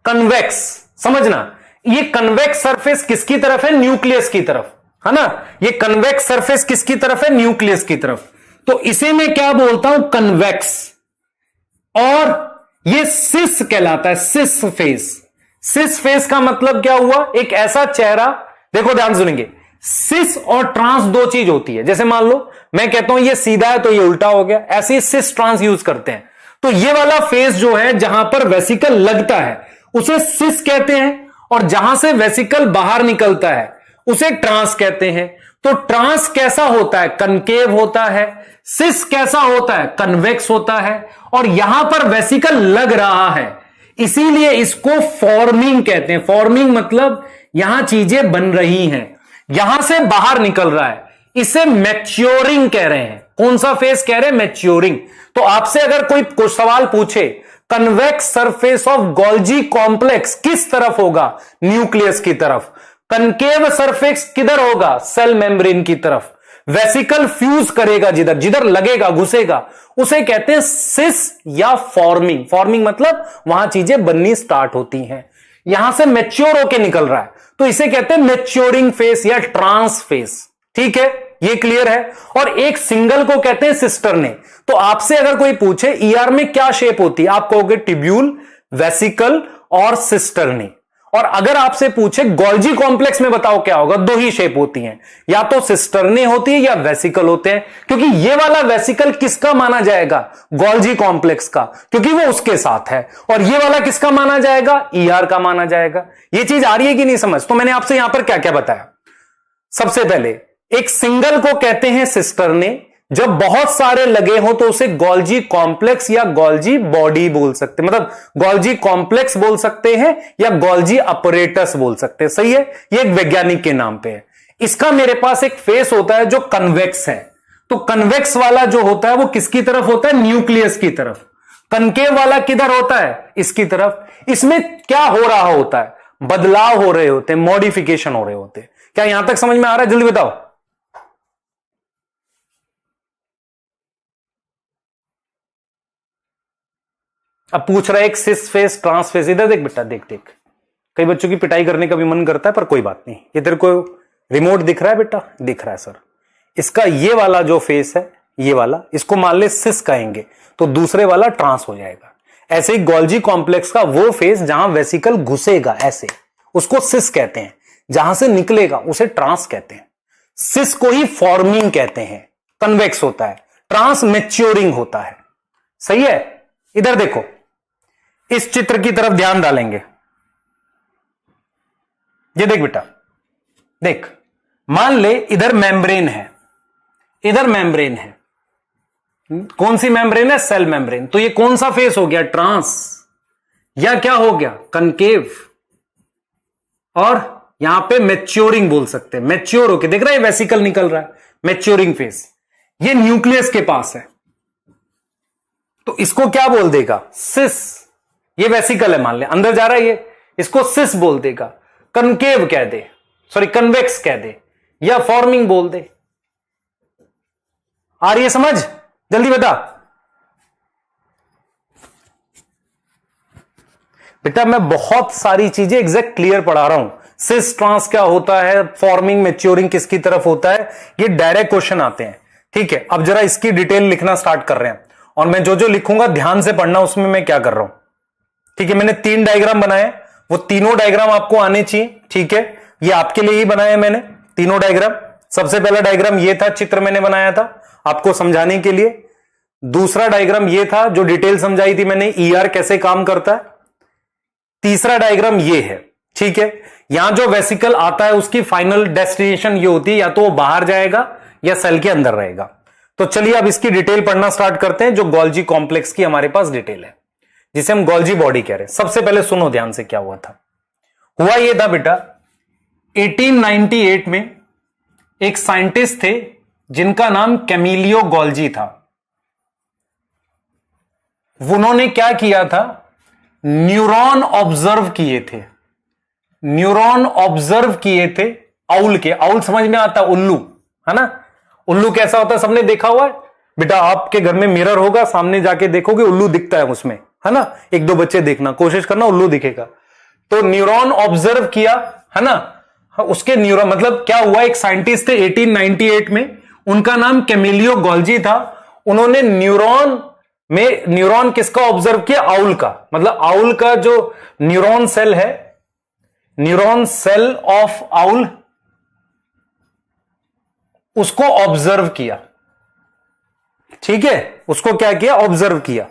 कन्वेक्स, समझना, ये कन्वेक्स सरफेस किसकी तरफ है? न्यूक्लियस की तरफ, है ना। ये कन्वेक्स सरफेस किसकी तरफ है? न्यूक्लियस की तरफ। तो इसे मैं क्या बोलता हूं? कन्वेक्स। और ये सिस कहलाता है, सिस फेस। सिस फेस का मतलब क्या हुआ? एक ऐसा चेहरा, देखो ध्यान सुनेंगे, सिस और ट्रांस दो चीज होती है। जैसे मान लो मैं कहता हूं ये सीधा है तो ये उल्टा हो गया, ऐसे ही सिस ट्रांस यूज करते हैं। तो ये वाला फेस जो है जहां पर वेसिकल लगता है उसे सिस कहते हैं, और जहां से वेसिकल बाहर निकलता है उसे ट्रांस कहते हैं। तो ट्रांस कैसा होता है? कनकेव होता है। सिस कैसा होता है? कन्वेक्स होता है। और यहां पर वेसिकल लग रहा है, इसीलिए इसको फॉर्मिंग कहते हैं। फॉर्मिंग मतलब यहां चीजें बन रही हैं, यहां से बाहर निकल रहा है, इसे मैच्योरिंग कह रहे हैं। कौन सा फेस कह रहे हैं? मैच्योरिंग। तो आपसे अगर कोई सवाल पूछे, convex surface of Golgi complex किस तरफ होगा? न्यूक्लियस की तरफ। कनकेव सरफेस किधर होगा? सेल मेम्ब्रेन की तरफ। वेसिकल फ्यूज करेगा जिधर जिधर लगेगा, घुसेगा, उसे कहते हैं सिस या फॉर्मिंग। फॉर्मिंग मतलब वहां चीजें बननी स्टार्ट होती हैं, यहां से मैच्योर होके निकल रहा है, तो इसे कहते हैं मैच्योरिंग फेस या ट्रांस फेस। ठीक है, ये क्लियर है। और एक सिंगल को कहते हैं सिस्टरने। तो आपसे अगर कोई पूछे ईआर में क्या शेप होती है, आप कहोगे ट्यूब्यूल, वेसिकल और सिस्टरने। और अगर आपसे पूछे गोल्जी कॉम्प्लेक्स में बताओ क्या होगा, दो ही शेप होती हैं, या तो सिस्टरने होती है या वेसिकल होते हैं। क्योंकि ये वाला वेसिकल किसका माना जाएगा? गोल्जी कॉम्प्लेक्स का, क्योंकि वो उसके साथ है। और ये वाला किसका माना जाएगा? ईआर का माना जाएगा। ये चीज आ रही है कि नहीं समझ? तो मैंने आपसे यहां पर क्या क्या बताया। सबसे पहले एक सिंगल को कहते हैं सिस्टरने, जब बहुत सारे लगे हो तो उसे गोल्जी कॉम्प्लेक्स या गोल्जी बॉडी बोल सकते हैं, मतलब गोल्जी कॉम्प्लेक्स बोल सकते हैं या गोल्जी अपरेटस बोल सकते हैं। सही है, ये एक वैज्ञानिक के नाम पे है। इसका मेरे पास एक फेस होता है जो कन्वेक्स है। तो कन्वेक्स वाला जो होता है वो किसकी तरफ होता है? न्यूक्लियस की तरफ। कनकेव वाला किधर होता है? इसकी तरफ। इसमें क्या हो रहा होता है? बदलाव हो रहे होते हैं, मॉडिफिकेशन हो रहे होते हैं। क्या यहां तक समझ में आ रहा है? जल्दी बताओ। अब पूछ रहा है एक सिस फेस, ट्रांस फेस। इधर देख बेटा, देख देख। कई बच्चों की पिटाई करने का भी मन करता है, पर कोई बात नहीं। ये तेरे को रिमोट दिख रहा है बेटा? दिख रहा है सर। इसका ये वाला जो फेस है, ये वाला, इसको मान ले सिस कहेंगे, तो दूसरे वाला ट्रांस हो जाएगा। ऐसे ही गोल्जी कॉम्प्लेक्स का वो फेस जहां वेसिकल घुसेगा, ऐसे, उसको सिस कहते हैं। जहां से निकलेगा उसे ट्रांस कहते हैं। सिस को ही फॉर्मिंग कहते हैं, कन्वेक्स होता है। ट्रांस मैच्योरिंग होता है। सही है। इधर देखो, इस चित्र की तरफ ध्यान डालेंगे। ये देख बेटा, देख, मान ले इधर मेम्ब्रेन है, इधर मेम्ब्रेन है। कौन सी मेम्ब्रेन है? Cell membrane. तो ये कौन सा फेस हो गया? ट्रांस। या क्या हो गया? कनकेव। और यहां पे मैच्योरिंग बोल सकते हैं। मैच्योर होके देख रहा है, वेसिकल निकल रहा है, मैच्योरिंग फेस। ये न्यूक्लियस के पास है, तो इसको क्या बोल देगा? सिस। ये वेसिकल है मान ले, अंदर जा रहा है ये, इसको सिस बोल देगा। कनकेव कह दे, सॉरी कन्वेक्स कह दे, या फॉर्मिंग बोल दे। आ रही है समझ? जल्दी बता बेटा। मैं बहुत सारी चीजें एग्जैक्ट क्लियर पढ़ा रहा हूं। सिस ट्रांस क्या होता है, फॉर्मिंग मैच्योरिंग किसकी तरफ होता है, ये डायरेक्ट क्वेश्चन आते हैं। ठीक है, अब जरा इसकी डिटेल लिखना स्टार्ट कर रहे हैं, और मैं जो जो लिखूंगा ध्यान से पढ़ना उसमें मैं क्या कर रहा हूं। ठीक है, मैंने 3 डायग्राम बनाए, वो तीनों डायग्राम आपको आने चाहिए। ठीक है, ये आपके लिए ही बनाया मैंने तीनों डायग्राम। सबसे पहला डायग्राम ये था, चित्र मैंने बनाया था आपको समझाने के लिए। दूसरा डायग्राम ये था जो डिटेल समझाई थी मैंने, ईआर कैसे काम करता है। तीसरा डायग्राम ये है। ठीक है, यहां जो वेसिकल आता है उसकी फाइनल डेस्टिनेशन ये होती है, या तो वो बाहर जाएगा या सेल के अंदर रहेगा। तो चलिए अब इसकी डिटेल पढ़ना स्टार्ट करते हैं, जो गोल्जी कॉम्प्लेक्स की हमारे पास डिटेल है, जिसे हम गोल्जी बॉडी कह रहे हैं। सबसे पहले सुनो ध्यान से क्या हुआ था। हुआ यह था बेटा, 1898 में एक साइंटिस्ट थे जिनका नाम कैमिलियो गोल्जी था। उन्होंने क्या किया था, न्यूरॉन ऑब्जर्व किए थे। न्यूरॉन ऑब्जर्व किए थे आउल के। आउल समझ में आता, उल्लू, है ना। उल्लू कैसा होता है, सबने देखा हुआ है बेटा। आपके घर में मिरर होगा, सामने जाके देखोगे उल्लू दिखता है उसमें, है ना। एक दो बच्चे देखना, कोशिश करना, उल्लू दिखेगा। तो न्यूरॉन ऑब्जर्व किया, है ना। उसके न्यूरॉन मतलब क्या हुआ, एक साइंटिस्ट थे 1898 में, उनका नाम कैमिलियो गोल्जी था। उन्होंने न्यूरॉन किसका ऑब्जर्व किया, आउल का। मतलब आउल का जो न्यूरॉन सेल है, न्यूरॉन सेल ऑफ आउल, उसको ऑब्जर्व किया। ठीक है, उसको क्या किया, ऑब्जर्व किया।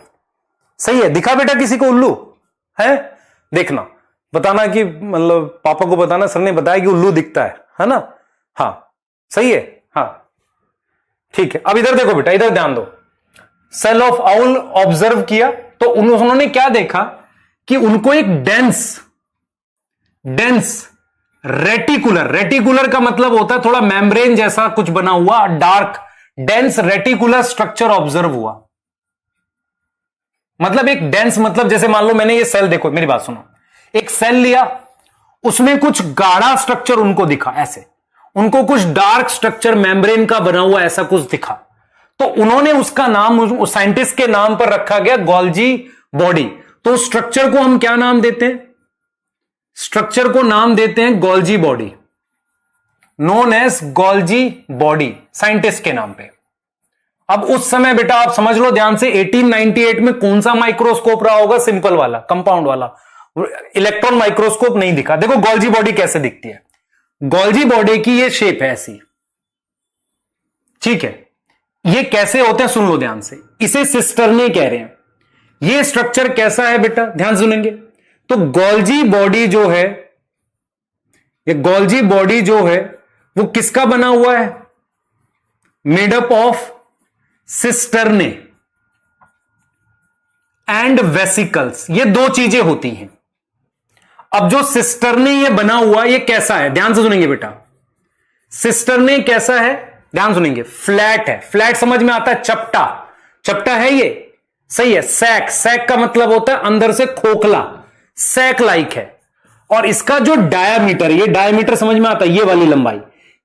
सही है, दिखा बेटा किसी को उल्लू है, देखना, बताना कि मतलब पापा को बताना सर ने बताया कि उल्लू दिखता है ना। हाँ सही है, हाँ ठीक है। अब इधर देखो बेटा, इधर ध्यान दो। सेल ऑफ आउल ऑब्जर्व किया तो उन्होंने क्या देखा कि उनको एक डेंस रेटिकुलर का मतलब होता है थोड़ा मेम्ब्रेन जैसा कुछ बना हुआ, dark dense reticular structure observe हुआ। मतलब एक डेंस, मतलब जैसे मान लो मैंने ये सेल, देखो मेरी बात सुनो, एक सेल लिया, उसमें कुछ गाढ़ा स्ट्रक्चर उनको दिखा, ऐसे उनको कुछ डार्क स्ट्रक्चर मेम्ब्रेन का बना हुआ ऐसा कुछ दिखा। तो उन्होंने उसका नाम उस साइंटिस्ट के नाम पर रखा गया गोल्जी बॉडी। तो स्ट्रक्चर को हम क्या नाम देते हैं, स्ट्रक्चर को नाम देते हैं Golgi body, known as Golgi body, scientist के नाम पे। अब उस समय बेटा आप समझ लो ध्यान से, 1898 में कौन सा माइक्रोस्कोप रहा होगा, सिंपल वाला, कंपाउंड वाला, इलेक्ट्रॉन माइक्रोस्कोप नहीं दिखा। देखो गोल्जी बॉडी कैसे दिखती है, गोल्जी बॉडी की ये शेप है ऐसी, ठीक है। ये कैसे होते हैं सुन लो ध्यान से, इसे सिस्टर्ने कह रहे हैं। ये स्ट्रक्चर कैसा है बेटा, ध्यान सुनेंगे तो गोल्जी बॉडी जो है, ये गोल्जी बॉडी जो है वो किसका बना हुआ है, made up of cisternae and vesicles. ये दो चीजें होती हैं। अब जो सिस्टर्ने ये बना हुआ ये कैसा है, ध्यान से सुनेंगे बेटा। सिस्टर्ने कैसा है, ध्यान सुनेंगे, फ्लैट है। फ्लैट समझ में आता है, चपटा, चपटा है ये, सही है। सैक का मतलब होता है अंदर से खोखला, सैक लाइक है। और इसका जो डायामीटर, ये डायामीटर समझ में आता है, ये वाली लंबाई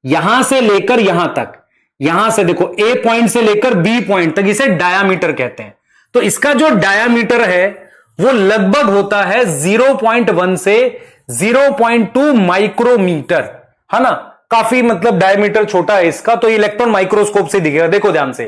यहां से लेकर यहां तक, यहां से देखो ए पॉइंट से लेकर बी पॉइंट तक, इसे डायामीटर कहते हैं। तो इसका जो डायामीटर है वो लगभग होता है 0.1 से 0.2 माइक्रोमीटर, है ना। काफी मतलब डायमीटर छोटा है इसका। तो इलेक्ट्रॉन माइक्रोस्कोप से दिखेगा। देखो ध्यान से,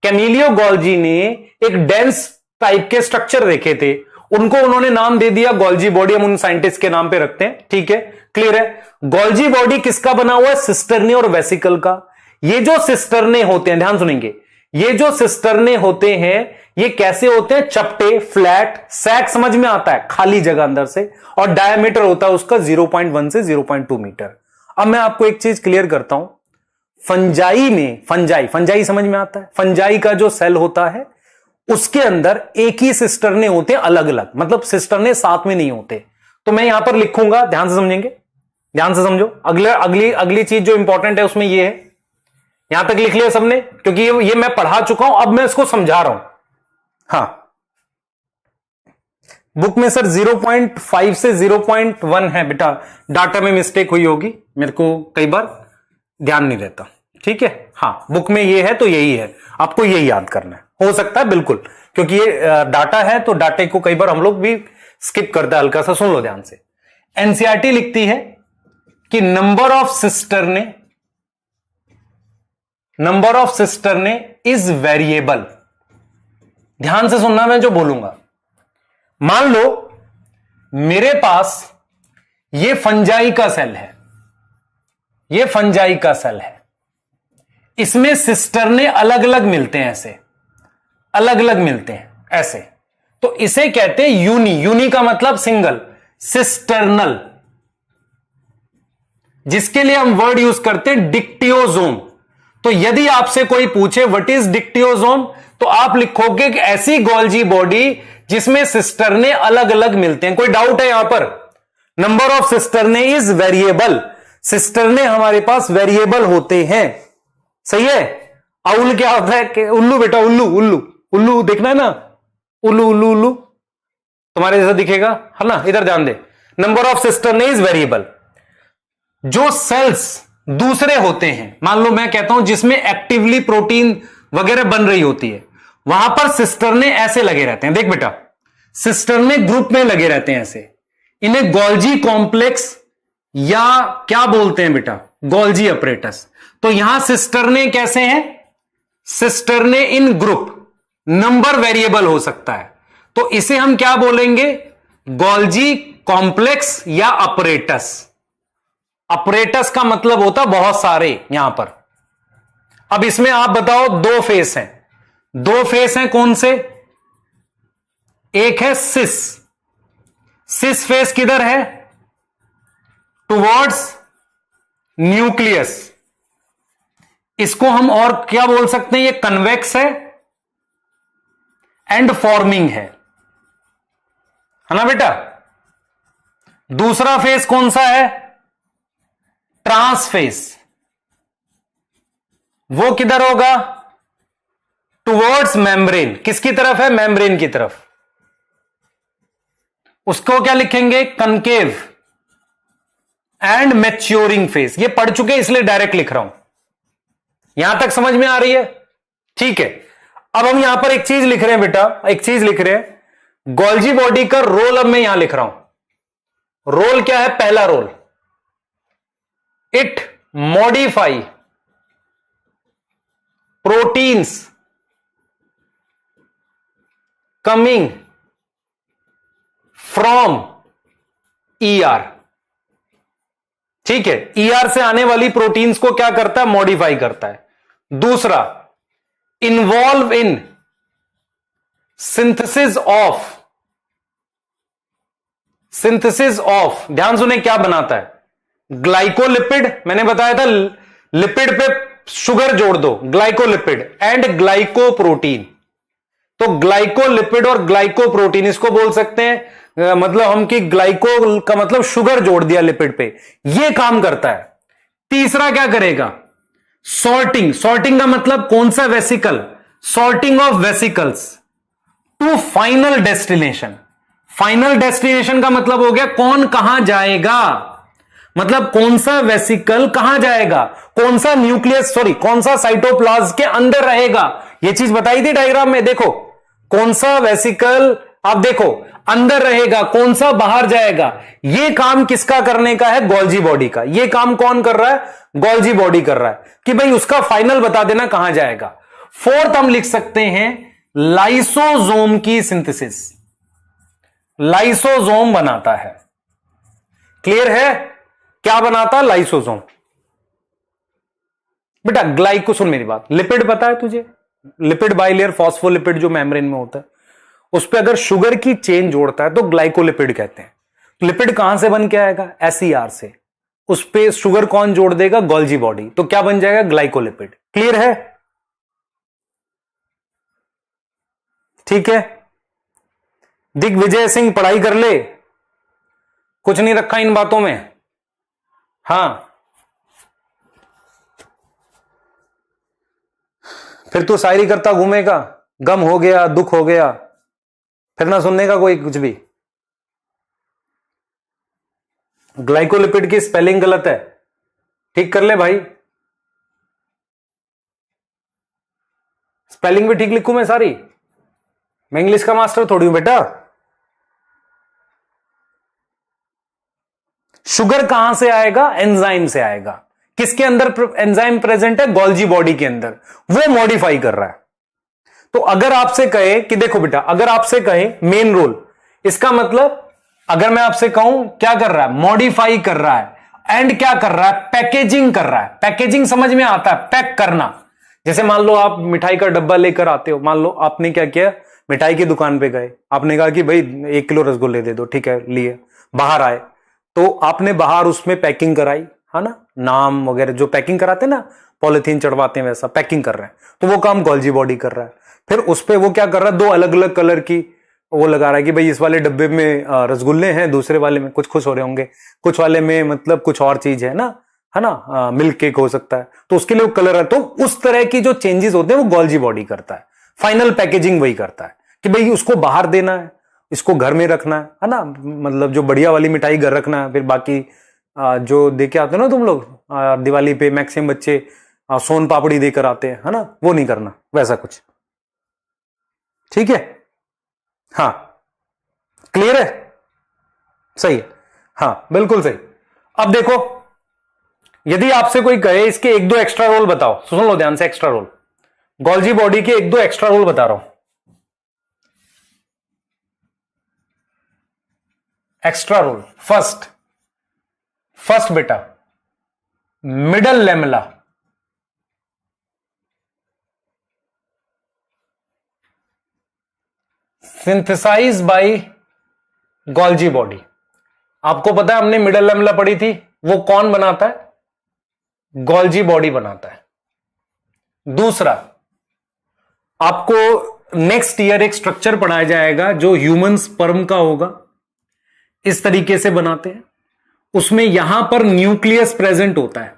कैमिलियो गोल्जी ने एक डेंस टाइप के स्ट्रक्चर देखे थे, उनको उन्होंने नाम दे दिया गोल्जी बॉडी। हम उन साइंटिस्ट के नाम पे रखते हैं, ठीक है, क्लियर है। गोल्जी बॉडी किसका बना हुआ है, सिस्टर्ने और वेसिकल का। ये जो सिस्टर्ने होते हैं, ध्यान सुनेंगे, ये जो सिस्टर्ने होते हैं ये कैसे होते हैं, चपटे, फ्लैट, सैक समझ में आता है, खाली जगह अंदर से, और डायमीटर होता है उसका 0.1 से 0.2 मीटर। अब मैं आपको एक चीज क्लियर करता हूं, फंजाई में, फंजाई समझ में आता है, फंजाई का जो सेल होता है उसके अंदर एक ही सिस्टर्ने होते हैं, अलग अलग, मतलब सिस्टर्ने साथ में नहीं होते। तो मैं यहां पर लिखूंगा, ध्यान से समझेंगे, ध्यान से समझो। अगली चीज जो इंपॉर्टेंट है उसमें ये है, यहां तक लिख लिया सबने, क्योंकि ये मैं पढ़ा चुका हूं, अब मैं इसको समझा रहा हूं। हाँ, बुक में सर 0.5 से 0.1 है बेटा, डाटा में मिस्टेक हुई होगी, मेरे को कई बार ध्यान नहीं रहता, ठीक है। हाँ, बुक में ये है तो यही है, आपको यही याद करना है। हो सकता है बिल्कुल, क्योंकि ये डाटा है तो डाटे को कई बार हम लोग भी स्किप करते हैं हल्का सा। सुन लो ध्यान से, एनसीईआरटी लिखती है कि number of cisternae is variable. ध्यान से सुनना मैं जो बोलूंगा। मान लो मेरे पास ये फंजाई का सेल है, ये फंजाई का सेल है, इसमें सिस्टर्ने अलग अलग मिलते हैं, ऐसे अलग अलग मिलते हैं ऐसे, तो इसे कहते हैं यूनी का मतलब सिंगल, सिस्टर्नल, जिसके लिए हम वर्ड यूज करते हैं डिक्टियोजोम। तो यदि आपसे कोई पूछे व्हाट इज डिक्टियोसोम, तो आप लिखोगे कि ऐसी गोल्जी बॉडी जिसमें सिस्टरने अलग अलग मिलते हैं। कोई डाउट है यहां पर? Number of cisternae is variable, cisternae हमारे पास वेरिएबल होते हैं, सही है। आउल क्या होता है? उल्लू बेटा, उल्लू उल्लू उल्लू देखना है ना, उल्लू उल्लू उल्लू तुम्हारे जैसा दिखेगा, है ना। इधर ध्यान दे, number of cisternae is variable. जो सेल्स दूसरे होते हैं, मान लो मैं कहता हूं जिसमें एक्टिवली प्रोटीन वगैरह बन रही होती है, वहां पर सिस्टरने ऐसे लगे रहते हैं। देख बेटा, सिस्टरने ग्रुप में लगे रहते हैं ऐसे, इन्हें गोल्जी कॉम्प्लेक्स या क्या बोलते हैं बेटा? Golgi apparatus. तो यहां सिस्टरने कैसे हैं? सिस्टरने इन ग्रुप, नंबर वेरिएबल हो सकता है, तो इसे हम क्या बोलेंगे? गोल्जी कॉम्प्लेक्स या अपरेटस। अपरेटस का मतलब होता बहुत सारे यहां पर। अब इसमें आप बताओ, दो फेस हैं, दो फेस हैं कौन से? एक है सिस, सिस फेस किधर है? Towards nucleus. इसको हम और क्या बोल सकते हैं? ये कन्वेक्स है एंड फॉर्मिंग है ना बेटा। दूसरा फेस कौन सा है? Trans face. वो किधर होगा? Towards membrane. किसकी तरफ है? मेम्ब्रेन की तरफ। उसको क्या लिखेंगे? Concave and maturing face. ये पढ़ चुके इसलिए डायरेक्ट लिख रहा हूं। यहां तक समझ में आ रही है? ठीक है। अब हम यहां पर एक चीज लिख रहे हैं बेटा, एक चीज लिख रहे हैं, गोल्जी बॉडी का रोल अब मैं यहां लिख रहा हूं। रोल क्या है? पहला role, it modify proteins coming from ER. ठीक है, ईआर से आने वाली प्रोटीन्स को क्या करता है? मॉडिफाई करता है। दूसरा, इन्वॉल्व इन सिंथेसिस ऑफ, ध्यान सुने क्या बनाता है? ग्लाइकोलिपिड। मैंने बताया था लिपिड पे शुगर जोड़ दो, ग्लाइकोलिपिड एंड ग्लाइकोप्रोटीन। तो ग्लाइकोलिपिड और ग्लाइकोप्रोटीन इसको बोल सकते हैं, मतलब हम कि ग्लाइको का मतलब शुगर जोड़ दिया लिपिड पे, ये काम करता है। तीसरा क्या करेगा? सॉर्टिंग। सॉर्टिंग का मतलब कौन सा? Vesicle. Sorting of vesicles to final destination. Final destination का मतलब हो गया कौन कहां जाएगा, मतलब कौन सा वेसिकल कहां जाएगा, कौन सा न्यूक्लियस कौन सा साइटोप्लाज्म के अंदर रहेगा। यह चीज बताई थी डायग्राम में, देखो कौन सा वेसिकल आप देखो अंदर रहेगा, कौन सा बाहर जाएगा। यह काम किसका करने का है? गोल्जी बॉडी का। यह काम कौन कर रहा है? गोल्जी बॉडी कर रहा है कि भाई उसका फाइनल बता देना कहां जाएगा। फोर्थ हम लिख सकते हैं लाइसोसोम की सिंथेसिस। लाइसोसोम बनाता है। क्लियर है? क्या बनाता? लाइसोसोम। बेटा ग्लाइको, सुन मेरी बात, लिपिड पता है तुझे? लिपिड बाइलेयर फॉस्फोलिपिड जो मेम्ब्रेन में होता है, उस पर अगर शुगर की चेन जोड़ता है तो ग्लाइकोलिपिड कहते हैं। तो लिपिड कहां से बन के आएगा? एसईआर से। उस पे शुगर कौन जोड़ देगा? Golgi body. तो क्या बन जाएगा? ग्लाइकोलिपिड। क्लियर है? ठीक है। दिग्विजय सिंह पढ़ाई कर ले, कुछ नहीं रखा इन बातों में। हां, फिर तू शायरी करता घूमेगा, गम हो गया, दुख हो गया, फिर ना सुनने का कोई कुछ भी। ग्लाइकोलिपिड की स्पेलिंग गलत है, ठीक कर ले भाई। स्पेलिंग भी ठीक लिखूं मैं सारी? मैं इंग्लिश का मास्टर थोड़ी हूं बेटा। शुगर कहां से आएगा? एंजाइम से आएगा। किसके अंदर एंजाइम प्रेजेंट है? गोल्जी बॉडी के अंदर। वो मॉडिफाई कर रहा है। तो अगर आपसे कहे कि देखो बेटा, अगर आपसे कहे मेन रोल, इसका मतलब अगर मैं आपसे कहूं क्या कर रहा है? मॉडिफाई कर रहा है। एंड क्या कर रहा है? पैकेजिंग कर रहा है। पैकेजिंग समझ में आता है, पैक करना। जैसे मान लो आप मिठाई का डब्बा लेकर आते हो, मान लो आपने क्या किया, मिठाई की दुकान पे गए, आपने कहा कि भाई 1 किलो रसगुल्ले दे दो, ठीक है लिए, बाहर आए तो आपने बाहर उसमें पैकिंग कराई, है ना, नाम वगैरह जो पैकिंग कराते हैं ना, पॉलिथीन चढ़वाते हैं वैसा पैकिंग कर रहे हैं, तो वो काम गोल्जी बॉडी कर रहा है। फिर उस पे वो क्या कर रहा है, दो अलग अलग कलर की वो लगा रहा है कि भाई इस वाले डब्बे में रसगुल्ले हैं, दूसरे वाले में कुछ खुश हो रहे होंगे, कुछ वाले में मतलब कुछ और चीज है ना, मिल्क केक हो सकता है, तो उसके लिए वो कलर है। तो उस तरह की जो चेंजेस होते हैं वो गोल्जी बॉडी करता है। फाइनल पैकेजिंग वही करता है कि भाई उसको बाहर देना है, इसको घर में रखना है ना, मतलब जो बढ़िया वाली मिठाई घर रखना है, फिर बाकी जो देके आते हो ना तुम लोग दिवाली पे मैक्सिमम बच्चे सोन पापड़ी देकर आते हैं, है ना, वो नहीं करना वैसा कुछ। ठीक है, हाँ क्लियर है, सही है, हाँ बिल्कुल सही। अब देखो, यदि आपसे कोई कहे इसके एक दो एक्स्ट्रा रोल बताओ, सुन लो ध्यान से, एक्स्ट्रा रोल, गोल्जी बॉडी के एक दो एक्स्ट्रा रोल बता रहा हूं। एक्स्ट्रा रोल, फर्स्ट बेटा middle lamella, synthesize by Golgi body. आपको पता है हमने मिडल लेमला पढ़ी थी, वो कौन बनाता है, गोल्जी बॉडी बनाता है। दूसरा, आपको नेक्स्ट ईयर एक स्ट्रक्चर पढ़ाया जाएगा जो ह्यूमन स्पर्म का होगा, इस तरीके से बनाते हैं। उसमें यहां पर न्यूक्लियस प्रेजेंट होता है,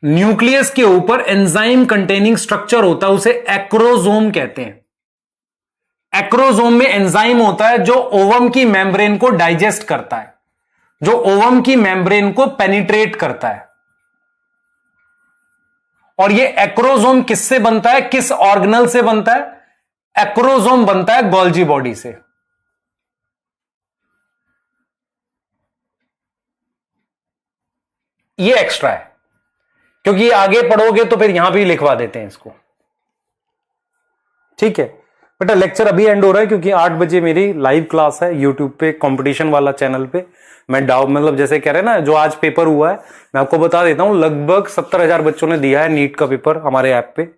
न्यूक्लियस के ऊपर एंजाइम कंटेनिंग स्ट्रक्चर होता है, उसे एक्रोजोम कहते हैं। एक्रोजोम में एंजाइम होता है जो ओवम की मेम्ब्रेन को डाइजेस्ट करता है, जो ओवम की मेम्ब्रेन को पेनिट्रेट करता है। और ये एक्रोजोम किससे बनता है, किस ऑर्गेनल से बनता है, एक्रोजोम बनता है गोल्जी बॉडी से। ये एक्स्ट्रा है, क्योंकि आगे पढ़ोगे तो फिर यहां भी लिखवा देते हैं इसको। ठीक है बेटा, लेक्चर अभी एंड हो रहा है क्योंकि 8 बजे मेरी लाइव क्लास है यूट्यूब पे, कंपटीशन वाला चैनल पे। मैं डाउट मतलब जैसे कह रहे हैं ना, जो आज पेपर हुआ है मैं आपको बता देता हूं, लगभग 70,000 बच्चों ने दिया है नीट का पेपर हमारे ऐप पे।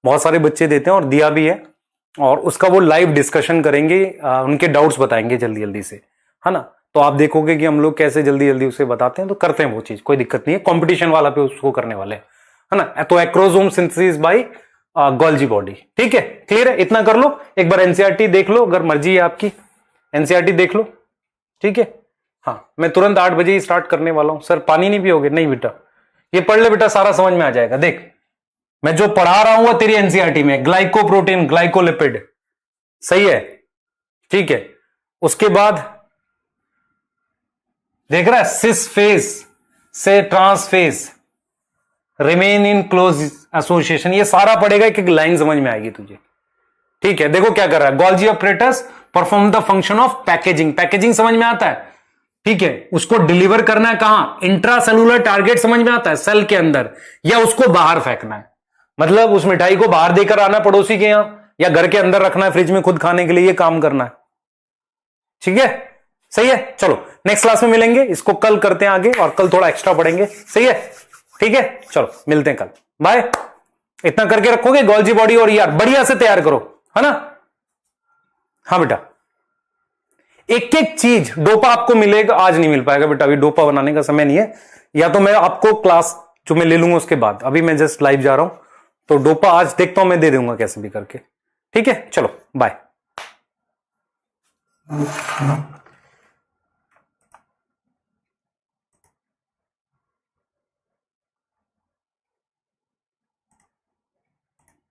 बहुत सारे बच्चे देते हैं और दिया भी है, और उसका वो लाइव डिस्कशन करेंगे, उनके डाउट्स बताएंगे जल्दी जल्दी से, है ना। तो आप देखोगे कि हम लोग कैसे जल्दी जल्दी उसे बताते हैं, तो करते हैं वो चीज, कोई दिक्कत नहीं है। कंपटीशन वाला पे उसको करने वाले, है ना। तो acrosome synthesis by Golgi body, ठीक है, क्लियर है, इतना कर लो। एक बार एनसीईआरटी देख लो अगर मर्जी है आपकी, एनसीईआरटी देख लो, ठीक है। हाँ, मैं तुरंत 8 बजे ही स्टार्ट करने वाला हूं। सर पानी नहीं पियोगे? नहीं बेटा, ये पढ़ ले बेटा, सारा समझ में आ जाएगा। देख, मैं जो पढ़ा रहा हूं वो तेरी एनसीईआरटी में, ग्लाइकोप्रोटीन, ग्लाइकोलिपिड, सही है, ठीक है। उसके बाद देख रहा है, सिस फेज से trans face, remain in close association, ये सारा पढ़ेगा, एक एक लाइन समझ में आएगी तुझे, ठीक है। देखो क्या कर रहा है, Golgi operators perform the function of packaging, packaging समझ में आता है, ठीक है। उसको डिलीवर करना है कहां, इंट्रासेलुलर टारगेट समझ में आता है, सेल के अंदर, या उसको बाहर फेंकना है, मतलब उस मिठाई को बाहर देकर आना पड़ोसी के यहां, या घर के अंदर रखना है फ्रिज में खुद खाने के लिए, ये काम करना है, ठीक है, सही है। चलो नेक्स्ट क्लास में मिलेंगे, इसको कल करते हैं आगे, और कल थोड़ा एक्स्ट्रा पढ़ेंगे, सही है, ठीक है। चलो मिलते हैं कल, बाय। इतना करके रखोगे गोल्जी बॉडी, और यार बढ़िया से तैयार करो, है ना। हाँ बेटा, एक एक चीज, डोपा आपको मिलेगा, आज नहीं मिल पाएगा बेटा, अभी डोपा बनाने का समय नहीं है, या तो मैं आपको क्लास जो मैं ले लूंगा उसके बाद, अभी मैं जस्ट लाइव जा रहा हूं, तो डोपा आज देखता हूं, मैं दे दूंगा कैसे भी करके, ठीक है। चलो बाय।